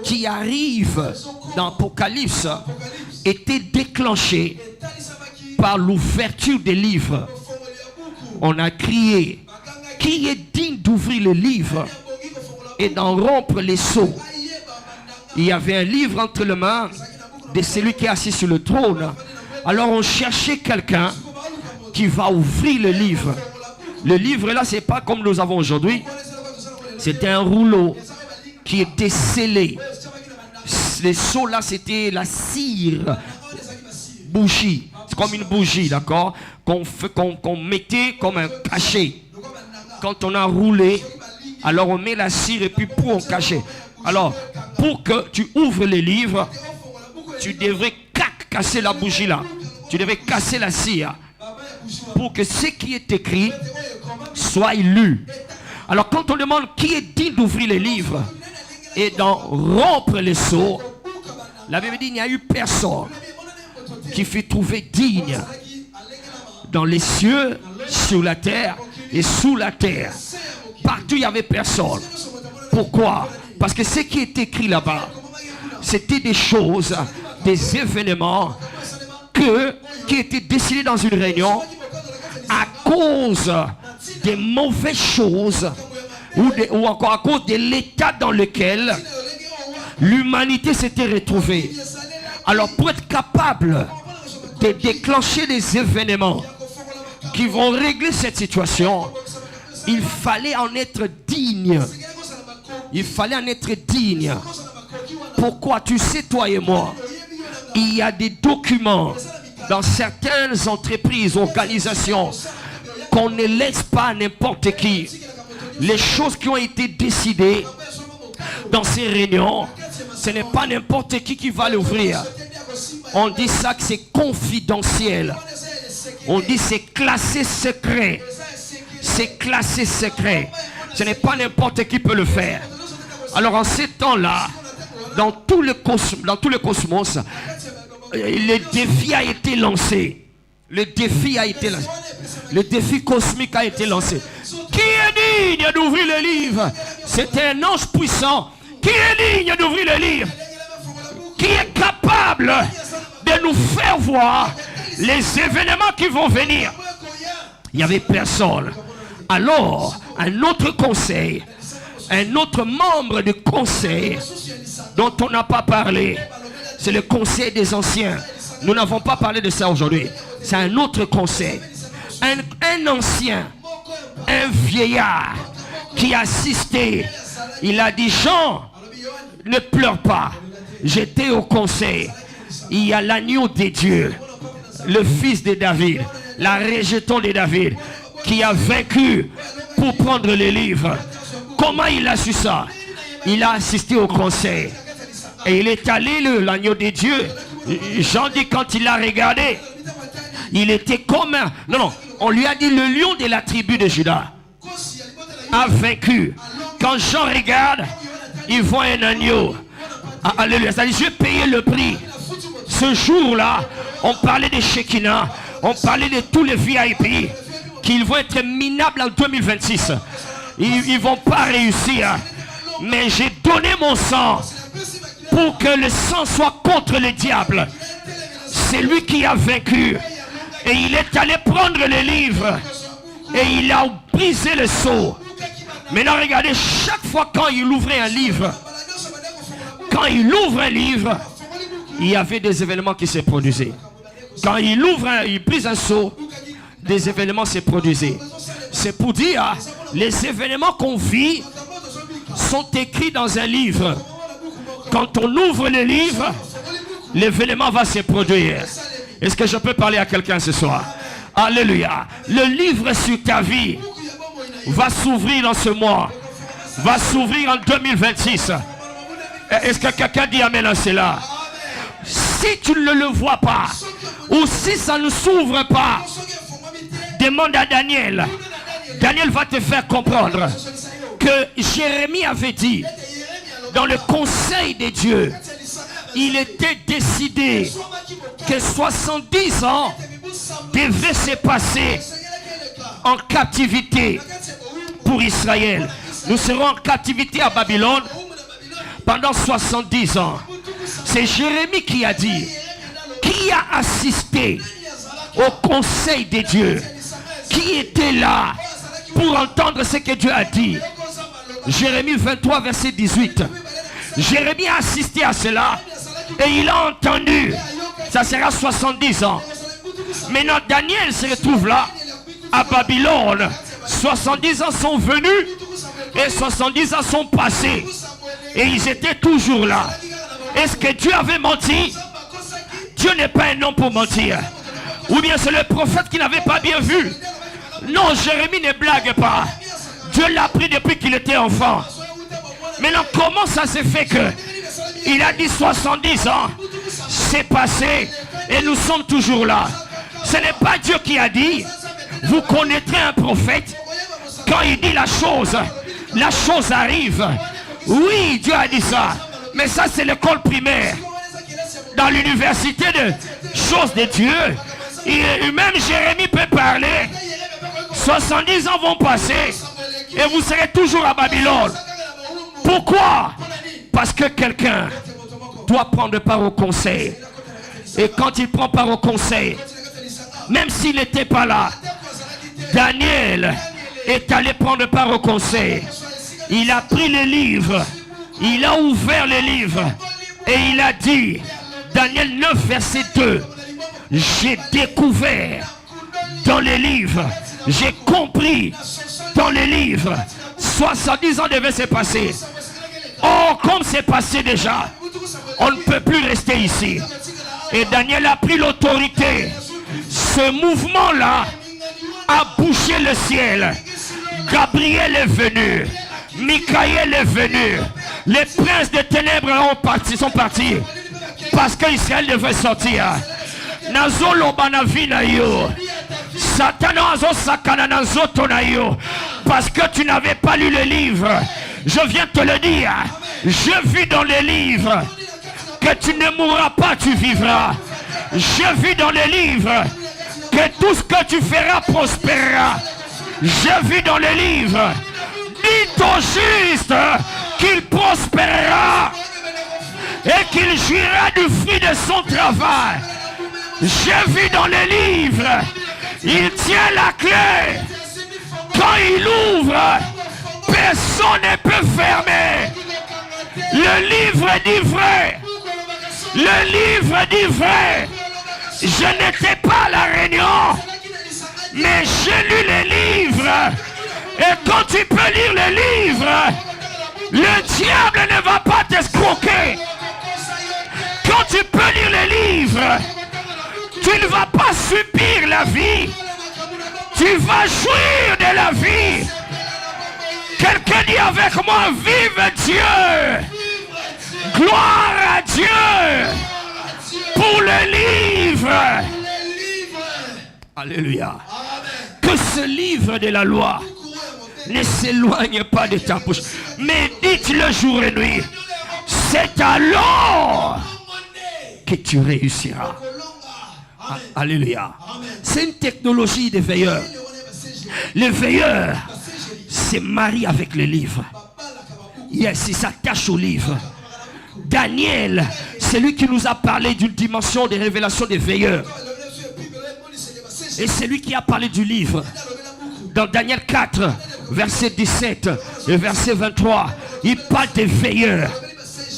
qui arrivent dans l'Apocalypse étaient déclenchés par l'ouverture des livres. On a crié, qui est digne d'ouvrir le livre et d'en rompre les sceaux? Il y avait un livre entre les mains de celui qui est assis sur le trône. Alors on cherchait quelqu'un qui va ouvrir le livre. Le livre là, c'est pas comme nous avons aujourd'hui. C'était un rouleau qui était scellé. Les sceaux là, c'était la cire, bougie. C'est comme une bougie, d'accord, qu'on mettait comme un cachet. Quand on a roulé, alors on met la cire et puis pour on cachait. Alors, pour que tu ouvres les livres, tu devrais casser la bougie là. Tu devrais casser la cire pour que ce qui est écrit soit lu. Alors, quand on demande qui est digne d'ouvrir les livres et d'en rompre les sceaux, la Bible dit il n'y a eu personne qui fut trouvé digne dans les cieux, sur la terre et sous la terre. Partout il n'y avait personne. Pourquoi? Parce que ce qui est écrit là-bas, c'était des choses, des événements qui étaient décidés dans une réunion à cause des mauvaises choses ou encore à cause de l'état dans lequel l'humanité s'était retrouvée. Alors pour être capable de déclencher des événements qui vont régler cette situation, il fallait en être digne. Il fallait en être digne. Pourquoi? Tu sais, toi et moi, il y a des documents dans certaines entreprises, organisations, qu'on ne laisse pas à n'importe qui. Les choses qui ont été décidées dans ces réunions, ce n'est pas n'importe qui va l'ouvrir. On dit ça que c'est confidentiel. On dit c'est classé secret. C'est classé secret. Ce n'est pas n'importe qui peut le faire. Alors en ces temps-là, dans tout le cosmos, le défi a été lancé. Le défi a été lancé. Le défi cosmique a été lancé. Qui est digne d'ouvrir le livre? C'est un ange puissant. Qui est digne d'ouvrir le livre? Qui est capable de nous faire voir les événements qui vont venir? Il n'y avait personne. Alors, un autre conseil, un autre membre du conseil dont on n'a pas parlé, c'est le conseil des anciens. Nous n'avons pas parlé de ça aujourd'hui. C'est un autre conseil. Un ancien, un vieillard qui assistait, il a dit: Jean, ne pleure pas. J'étais au conseil. il y a l'agneau des dieux, le fils de David, la rejeton de David, qui a vaincu pour prendre les livres. Comment il a su ça? Il a assisté au conseil. Et il est allé, l'agneau des dieux. Jean dit, quand il l'a regardé, il était comme un... Non, on lui a dit, le lion de la tribu de Juda a vaincu. Quand Jean regarde, il voit un agneau. Alléluia. C'est-à-dire, je vais payer le prix. Ce jour-là, on parlait des Shekinah, on parlait de tous les VIP qui vont être minables en 2026. Ils ne vont pas réussir. Mais j'ai donné mon sang pour que le sang soit contre le diable. C'est lui qui a vaincu. Et il est allé prendre le livre. Et il a brisé le sceau. Maintenant, regardez, chaque fois quand il ouvrait un livre, quand il ouvre un livre, il y avait des événements qui se produisaient. Quand il ouvre, il brise un sceau, des événements se produisaient. C'est pour dire, les événements qu'on vit sont écrits dans un livre. Quand on ouvre le livre, l'événement va se produire. Est-ce que je peux parler à quelqu'un ce soir? Alléluia. Le livre sur ta vie va s'ouvrir dans ce mois, va s'ouvrir en 2026. Est-ce que quelqu'un dit amen à cela? Si tu ne le vois pas, ou si ça ne s'ouvre pas, demande à Daniel. Daniel va te faire comprendre que Jérémie avait dit, dans le conseil des dieux, il était décidé que 70 ans devaient se passer en captivité pour Israël. Nous serons en captivité à Babylone pendant 70 ans. C'est Jérémie qui a dit, qui a assisté au conseil des dieux, qui était là pour entendre ce que Dieu a dit. Jérémie 23 verset 18. Jérémie a assisté à cela et il a entendu. Ça sera 70 ans. Maintenant Daniel se retrouve là à Babylone. 70 ans sont venus et 70 ans sont passés. Et ils étaient toujours là. Est-ce que Dieu avait menti? Dieu n'est pas un homme pour mentir. Ou bien c'est le prophète qui n'avait pas bien vu. Non, Jérémie ne blague pas. Dieu l'a pris depuis qu'il était enfant. Maintenant, comment ça s'est fait que il a dit 70 ans, c'est passé et nous sommes toujours là? Ce n'est pas Dieu qui a dit. Vous connaîtrez un prophète, quand il dit la chose arrive. Oui, Dieu a dit ça. Mais ça, c'est l'école primaire. Dans l'université de choses de Dieu, et même Jérémie peut parler. 70 ans vont passer et vous serez toujours à Babylone. Pourquoi? Parce que quelqu'un doit prendre part au conseil. Et quand il prend part au conseil, même s'il n'était pas là, Daniel est allé prendre part au conseil. Il a pris les livres, il a ouvert les livres et il a dit, Daniel 9 verset 2, j'ai découvert dans les livres, j'ai compris dans les livres, 70 ans devaient se passer. Oh, comme c'est passé déjà, on ne peut plus rester ici. Et Daniel a pris l'autorité. Ce mouvement-là a bouché le ciel. Gabriel est venu. Michaël est venu. Les princes des ténèbres sont partis. Parce qu'Israël devait sortir. Nazolo banavina yo. Satan azo sakana nazoto na yo. Parce que tu n'avais pas lu le livre. Je viens te le dire. Je vis dans les livres que tu ne mourras pas, tu vivras. Je vis dans les livres que tout ce que tu feras prospérera. Je vis dans les livres. Dis au juste qu'il prospérera et qu'il jouira du fruit de son travail. Je vis dans les livres. Il tient la clé. Quand il ouvre, personne ne peut fermer. Le livre dit vrai. Le livre dit vrai. Je n'étais pas à la réunion, mais j'ai lu les livres. Et quand tu peux lire les livres, le diable ne va pas t'escroquer. Quand Quand tu peux lire les livres, tu ne vas pas subir la vie. Tu vas jouir de la vie. Quelqu'un dit avec moi, vive Dieu. Gloire à Dieu pour le livre. Alléluia. Que ce livre de la loi ne s'éloigne pas de ta bouche, mais dites-le jour et nuit. C'est alors que tu réussiras. Alléluia. C'est une technologie des veilleurs. Les veilleurs se marient avec les livres. Yes, ils s'attachent au livre. Daniel, c'est lui qui nous a parlé d'une dimension des révélations des veilleurs. Et c'est lui qui a parlé du livre. Dans Daniel 4, verset 17 et verset 23, il parle des veilleurs.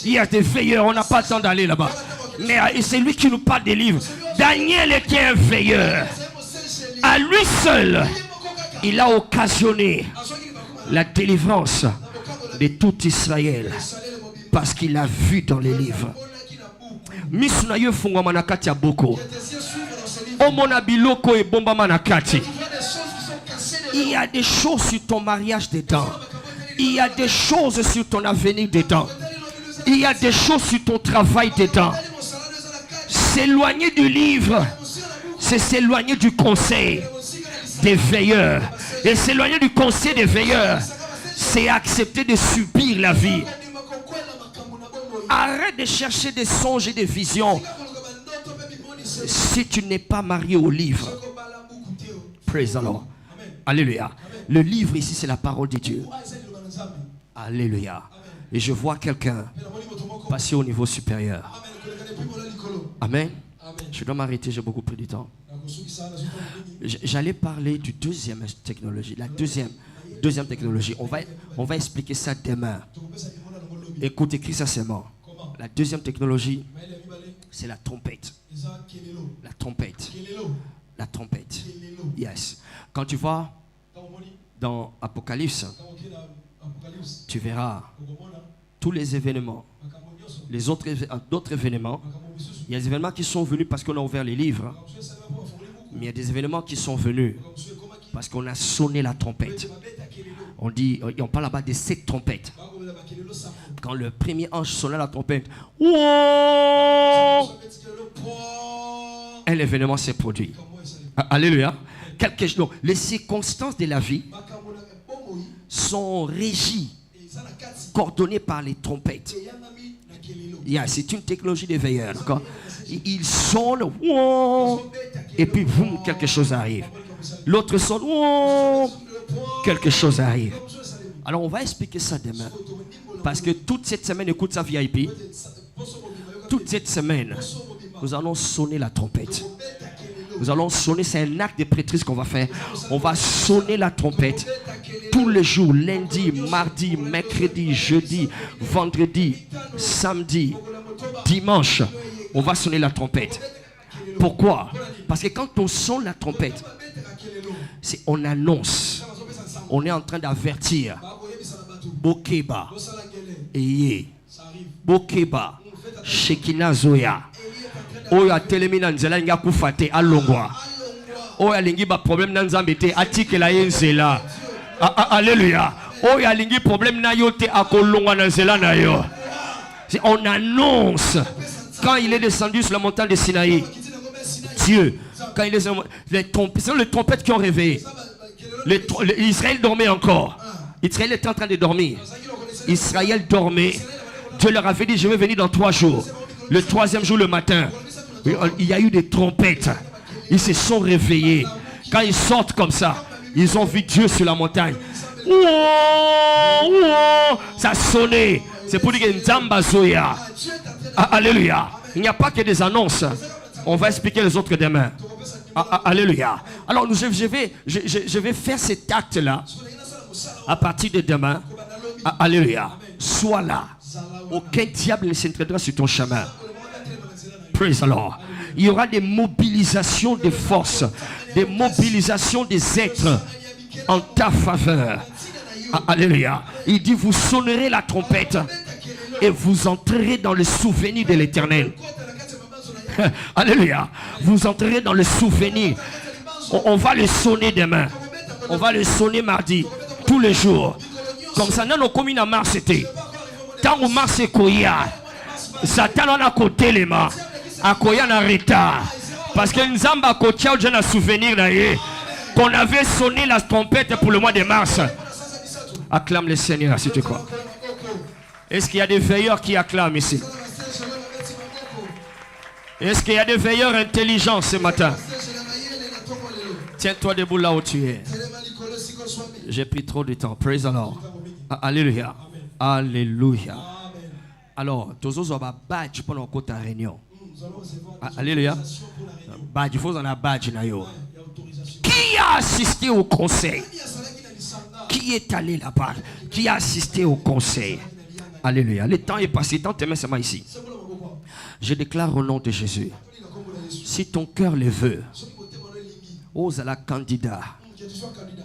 Il y a des veilleurs, on n'a pas le temps d'aller là-bas. Mais c'est lui qui nous parle des livres. Daniel était un veilleur. À lui seul, il a occasionné la délivrance de tout Israël. Parce qu'il a vu dans les livres. Misunayo funga manakati ya boko. Omona biloko e bomba manakati. Il y a des choses sur ton mariage dedans. Il y a des choses sur ton avenir dedans. Il y a des choses sur ton travail dedans. S'éloigner du livre, c'est s'éloigner du conseil des veilleurs. Et s'éloigner du conseil des veilleurs, c'est accepter de subir la vie. Arrête de chercher des songes et des visions si tu n'es pas marié au livre. Praise the Lord. Alléluia. Le livre ici, c'est la parole de Dieu. Alléluia. Et je vois quelqu'un passer au niveau supérieur. Amen. Je dois m'arrêter, j'ai beaucoup pris du temps. J'allais parler du deuxième technologie. La deuxième technologie. On va expliquer ça demain. Écoute, écris ça seulement. La deuxième technologie, c'est la trompette. La trompette. La trompette. Yes. Quand tu vas dans Apocalypse, tu verras tous les événements, d'autres événements. Il y a des événements qui sont venus parce qu'on a ouvert les livres. Mais il y a des événements qui sont venus parce qu'on a sonné la trompette. On parle là-bas des 7 trompettes. Quand le premier ange sonna la trompette, un événement s'est produit. Alléluia. Donc, les circonstances de la vie sont régies, coordonnées par les trompettes. C'est une technologie des veilleurs. Ils sonnent, et puis boum, quelque chose arrive. L'autre sonne, quelque chose arrive. Alors on va expliquer ça demain. Parce que toute cette semaine, écoute ça VIP. Toute cette semaine, nous allons sonner la trompette. Nous allons sonner, c'est un acte de prêtrise qu'on va faire. On va sonner la trompette tous les jours, lundi, mardi, mercredi, jeudi, vendredi, samedi, dimanche. On va sonner la trompette. Pourquoi? Parce que quand on sonne la trompette, on annonce. On est en train d'avertir. Bokeba. Eye. Bokeba. Shekina Zoya. Oya telemina nzela nga kufate alongwa. Oya lingi ba problème na nzambe te atikela yenzela. Alléluia. Oya lingi problème na yo te akolongwa na nzela na yo. On annonce quand il est descendu sur la montagne de Sinaï. Dieu, quand il est c'est les trompettes qui ont réveillé. Israël dormait encore. Israël était en train de dormir. Israël dormait. Dieu leur avait dit, je vais venir dans 3 jours. Le 3e jour, le matin, il y a eu des trompettes. Ils se sont réveillés. Quand ils sortent comme ça, ils ont vu Dieu sur la montagne. Ça sonnait. C'est pour dire que Nzamba Zoya. Alléluia. Il n'y a pas que des annonces. On va expliquer les autres demain. Alléluia. Alors je vais faire cet acte-là à partir de demain. Alléluia. Sois là. Aucun diable ne s'introduira sur ton chemin. Praise the Lord. Il y aura des mobilisations de forces, des mobilisations des êtres en ta faveur. Alléluia. Il dit, vous sonnerez la trompette et vous entrerez dans le souvenir de l'Éternel. Alléluia. Vous entrerez dans le souvenir. On va le sonner demain. On va le sonner mardi. Tous les jours. Comme ça, non, communes à Mars, c'était. Tant où Mars est Koya. Satan en a côté les mains. À Koya en retard. Parce que nous avons un souvenir qu'on avait sonné la trompette pour le mois de mars. Acclame le Seigneur si tu crois. Est-ce qu'il y a des veilleurs qui acclament ici? Est-ce qu'il y a des veilleurs intelligents ce matin? Tiens-toi debout là où tu es. J'ai pris trop de temps. Praise the Lord. Alléluia. Alléluia. Alors, tous les autres badge pendant la réunion. Alléluia. Badge, il faut en avoir badge. Qui a assisté au conseil? Qui est allé là-bas? Qui a assisté au conseil? Alléluia. Le temps est passé. Tant t'aimes seulement ici. Je déclare au nom de Jésus. Si ton cœur le veut, ose la candidat.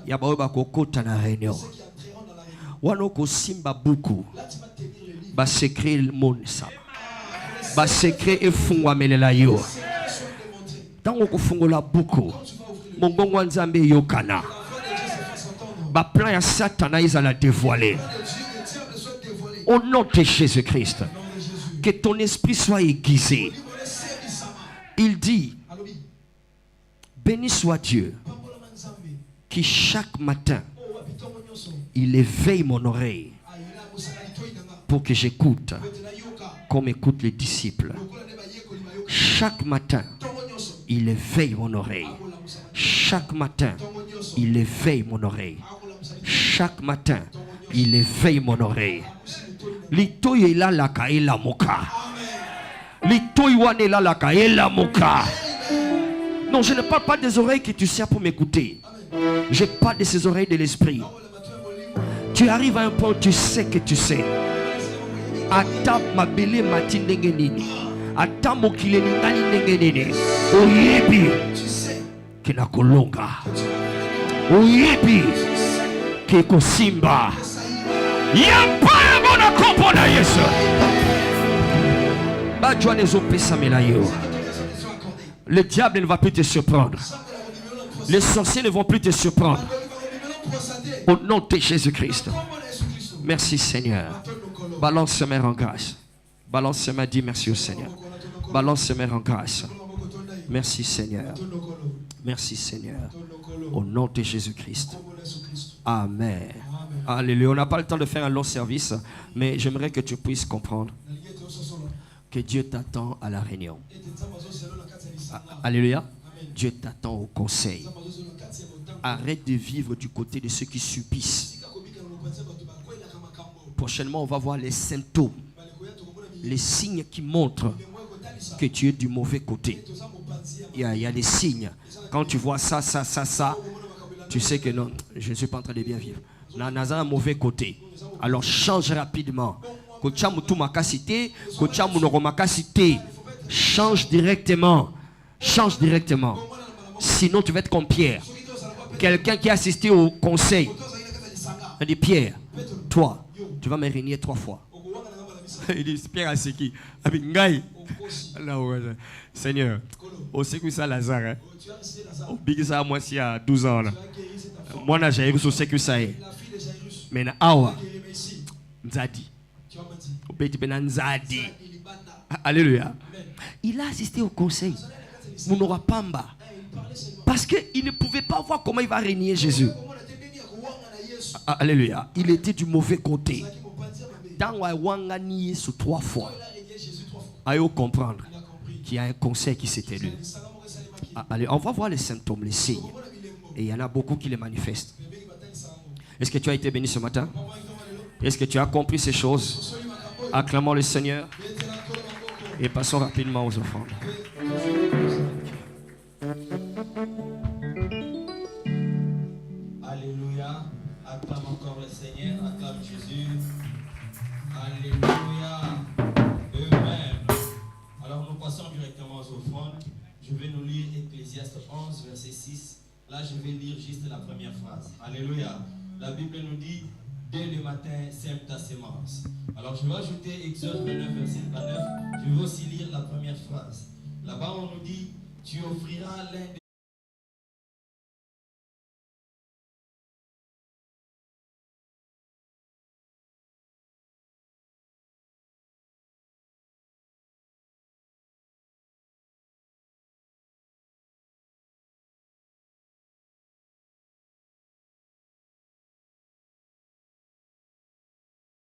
Yabaoba kokota na réunion. Wanoko simba buku. Ba secret le monde ça. Ba secret e fungwa melela yo. Tango ko fungola buku. Mongongo nzambe yokana. Ba plan ya Satan ils la dévoiler. Au nom de Jésus-Christ. Que ton esprit soit aiguisé. Il dit, béni soit Dieu qui chaque matin il éveille mon oreille pour que j'écoute comme écoutent les disciples. Chaque matin il éveille mon oreille. Chaque matin il éveille mon oreille. Chaque matin il éveille mon oreille. Litoy la la kaela moka. Litoy wane la la kaela moka. Non, je ne parle pas des oreilles que tu sers pour m'écouter. Je parle de ces oreilles de l'esprit. Tu arrives à un point où tu sais que tu sais. Ata mabele matindengenini. Ata mokile ningani nengenini. Oyebi kina kolonga. Oyebi kiko simba. Yampaya bona kompona Yesu. Badjwa les opesa melayo. Le diable ne va plus te surprendre. Les sorciers ne vont plus te surprendre. Au nom de Jésus-Christ. Merci Seigneur. Balance ce main en grâce. Balance ce main, dis merci au Seigneur. Balance ce main en grâce. Merci Seigneur. Merci Seigneur. Au nom de Jésus-Christ. Amen. Alléluia. On n'a pas le temps de faire un long service, mais j'aimerais que tu puisses comprendre que Dieu t'attend à la réunion. Alléluia. Dieu t'attend au conseil. Arrête de vivre du côté de ceux qui subissent. Prochainement, on va voir les symptômes, les signes qui montrent que tu es du mauvais côté. Il y a des signes. Quand tu vois ça, tu sais que non, je ne suis pas en train de bien vivre. Naza un mauvais côté. Alors change rapidement. Change directement. Change directement. Sinon tu vas être comme Pierre. Quelqu'un qui a assisté au conseil. Il dit Pierre, toi, tu vas me régner 3 fois. Il dit Pierre a qui? Seigneur, au sécu ça Lazare. Au big ça moi si à 12 ans là. Moi j'ai eu au sécu ça est. Mais na awa Nzadi. Au petit Nzadi. Alléluia. Il a assisté au conseil. Mounora Pamba. Parce qu'il ne pouvait pas voir comment il va régner Jésus. Alléluia. Il était du mauvais côté. Dans Wangani sous 3 fois. À eux comprendre qu'il y a un conseil qui s'est élu. Allez, on va voir les symptômes, les signes. Et il y en a beaucoup qui les manifestent. Est-ce que tu as été béni ce matin? Est-ce que tu as compris ces choses? Acclamons le Seigneur. Et passons rapidement aux offrandes. Alléluia. Acclame encore le Seigneur. Acclame Jésus. Alléluia. Amen. Alors nous passons directement aux offrandes. Je vais nous lire Ecclésiaste 11, verset 6. Là, je vais lire juste la première phrase. Alléluia. La Bible nous dit, dès le matin, sème ta sémence. Alors, je vais ajouter Exode 29, verset 29. Je vais aussi lire la première phrase. Là-bas, on nous dit, tu offriras l'un